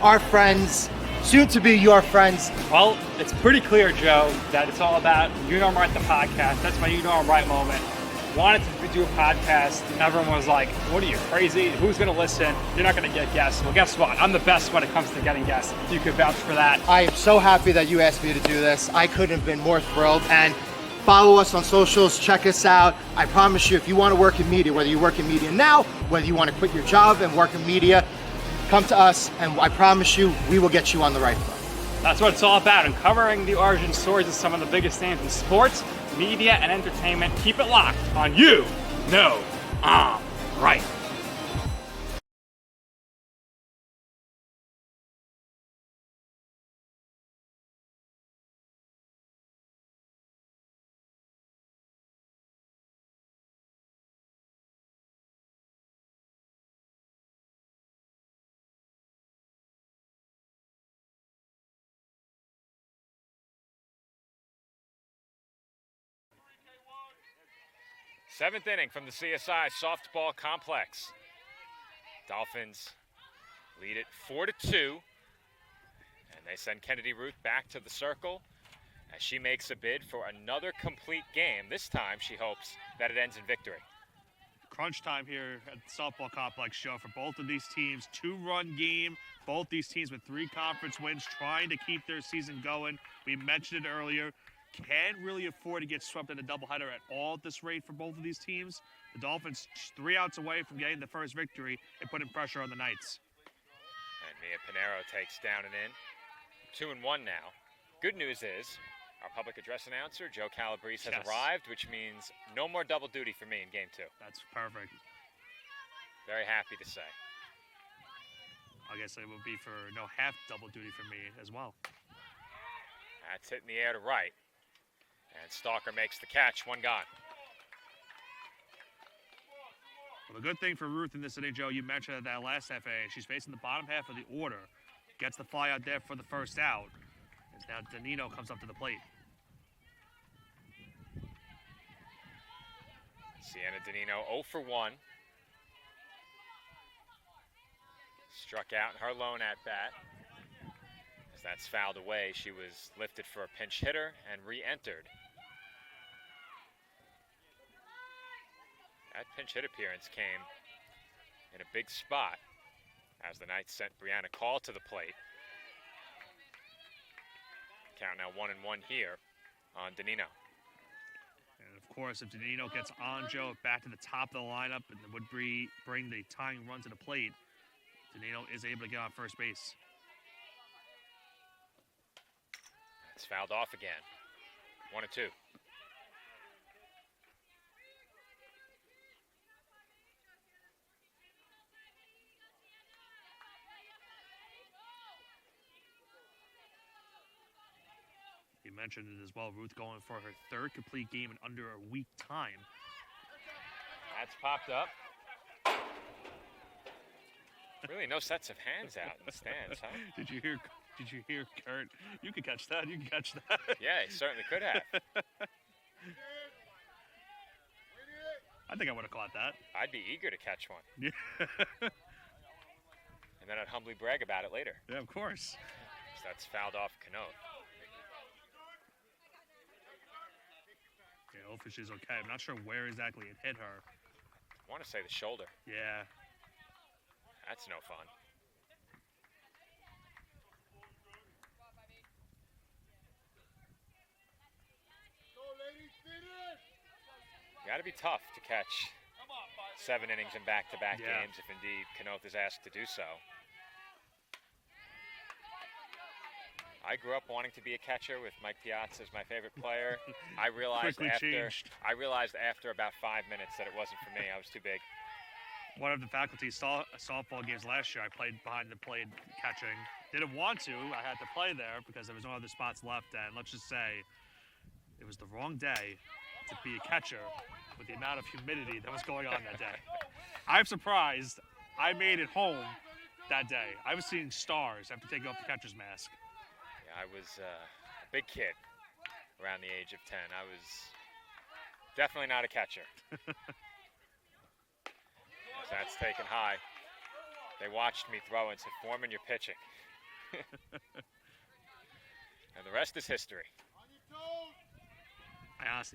our friends, soon to be your friends. Well, it's pretty clear, Joe, that it's all about You Know I'm Right, the podcast. That's my You Know I'm Right moment. Wanted to do a podcast, and everyone was like, what are you, crazy? Who's going to listen? You're not going to get guests. Well, guess what? I'm the best when it comes to getting guests. You can vouch for that. I am so happy that you asked me to do this. I couldn't have been more thrilled. And follow us on socials, check us out. I promise you, if you want to work in media, whether you work in media now, whether you want to quit your job and work in media, come to us, and I promise you, we will get you on the right foot. That's what it's all about, uncovering the origin stories of some of the biggest names in sports, media, and entertainment. Keep it locked on You Know I'm Right. Seventh inning from the CSI Softball Complex. Dolphins lead it 4-2, and they send Kennedy Ruth back to the circle as she makes a bid for another complete game. This time, she hopes that it ends in victory. Crunch time here at the Softball Complex show for both of these teams. 2-run game. Both these teams with 3 conference wins, trying to keep their season going. We mentioned it earlier. Can't really afford to get swept in a doubleheader at all at this rate for both of these teams. The Dolphins 3 outs away from getting the first victory and putting pressure on the Knights. And Mia Pinero takes down and in. 2-1 now. Good news is our public address announcer, Joe Calabrese, has arrived, which means no more double duty for me in Game 2. That's perfect. Very happy to say. I guess it would be for no half double duty for me as well. That's hit in the air to right. And Stalker makes the catch, 1 gone. Well, the good thing for Ruth in this inning, Joe, you mentioned that last FA, she's facing the bottom half of the order, gets the fly out there for the first out. As now Danino comes up to the plate. Sienna Danino 0 for 1. Struck out in her lone at bat. As that's fouled away, she was lifted for a pinch hitter and re-entered. That pinch hit appearance came in a big spot as the Knights sent Brianna Call to the plate. Count now 1-1 here on Danino. And of course, if Danino gets on Joe back to the top of the lineup and would bring the tying run to the plate, Danino is able to get on first base. It's fouled off again. 1-2. You mentioned it as well, Ruth going for her third complete game in under a week time. That's popped up. Really no sets of hands out in the stands, huh? Did you hear Kurt? You can catch that. You can catch that. Yeah, he certainly could have. I think I would have caught that. I'd be eager to catch one. Yeah. And then I'd humbly brag about it later. Yeah, of course. So that's fouled off Canoe. Yeah, hopefully she's okay. I'm not sure where exactly it hit her. I want to say the shoulder. Yeah. That's no fun. Got to be tough to catch 7 innings in back-to-back games if indeed Kanoth is asked to do so. I grew up wanting to be a catcher with Mike Piazza as my favorite player. I realized after about 5 minutes that it wasn't for me. I was too big. One of the faculty softball games last year, I played behind the plate catching. Didn't want to. I had to play there because there was no other spots left. And let's just say it was the wrong day to be a catcher with the amount of humidity that was going on that day. I'm surprised I made it home that day. I was seeing stars after taking off the catcher's mask. Yeah, I was a big kid around the age of 10. I was definitely not a catcher. That's taken high. They watched me throw and said, Foreman, you're pitching. And the rest is history.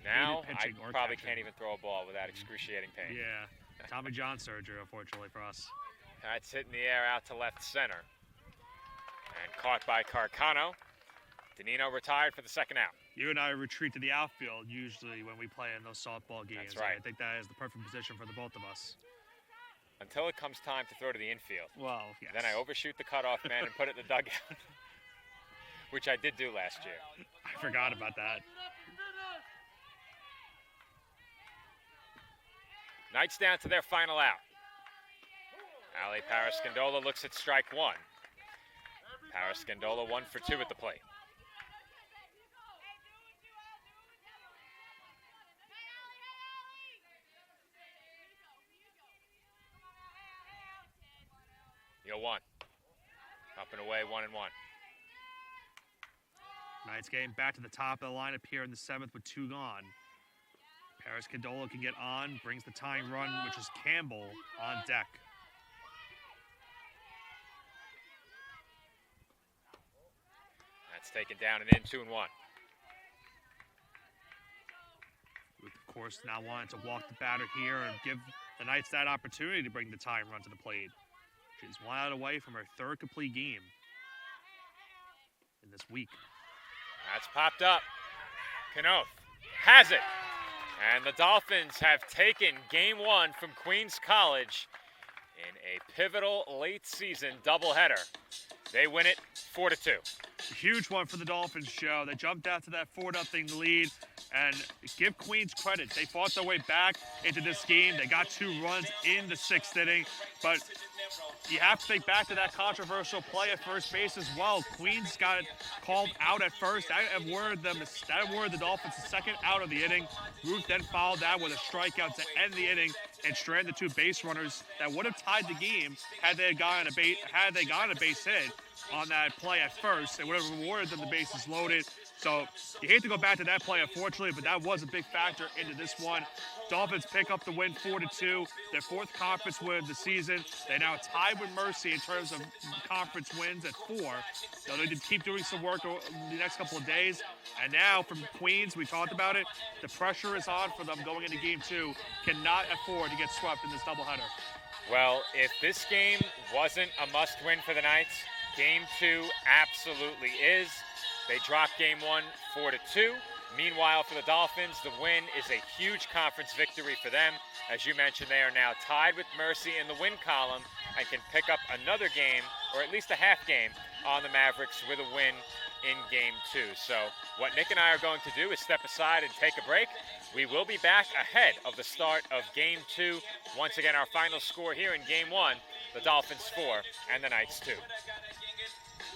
Now, I probably can't even throw a ball without excruciating pain. Yeah, Tommy John surgery, unfortunately for us. That's hit in the air out to left center. And caught by Carcano. Danino retired for the second out. You and I retreat to the outfield usually when we play in those softball games. That's right. I think that is the perfect position for the both of us. Until it comes time to throw to the infield. Well, yes. Then I overshoot the cutoff man and put it in the dugout. Which I did do last year. I forgot about that. Knights down to their final out. Ali Parascandola looks at strike one. Parascandola 1 for 2 at the plate. Yo, 1. Up and away, 1-1. Knights getting back to the top of the lineup here in the 7th with 2 gone. Parascandola can get on, brings the tying run, which is Campbell, on deck. That's taken down and in, 2-1. Ruth, of course, now wanting to walk the batter here and give the Knights that opportunity to bring the tying run to the plate. She's 1 out away from her 3rd complete game in this week. That's popped up. Kanoth has it. And the Dolphins have taken Game 1 from Queens College in a pivotal late season doubleheader. They win it 4-2. A huge one for the Dolphins, Joe. They jumped out to that 4-0 lead. And give Queens credit. They fought their way back into this game. They got 2 runs in the 6th inning. But you have to think back to that controversial play at first base as well. Queens got it called out at first. That awarded the Dolphins the 2nd out of the inning. Ruth then followed that with a strikeout to end the inning and stranded 2 base runners that would have tied the game had they gotten a base hit on that play at first. They would have rewarded them the bases loaded. So you hate to go back to that play, unfortunately, but that was a big factor into this one. Dolphins pick up the win 4-2, their 4th conference win of the season. They now tied with Mercy in terms of conference wins at 4. They'll need to keep doing some work over the next couple of days. And now from Queens, we talked about it, the pressure is on for them going into Game 2. Cannot afford to get swept in this doubleheader. Well, if this game wasn't a must-win for the Knights, Game 2 absolutely is. They dropped Game 1 4-2. Meanwhile, for the Dolphins, the win is a huge conference victory for them. As you mentioned, they are now tied with Mercy in the win column and can pick up another game, or at least a half game, on the Mavericks with a win in Game 2. So what Nick and I are going to do is step aside and take a break. We will be back ahead of the start of Game 2. Once again, our final score here in Game 1, the Dolphins 4 and the Knights 2.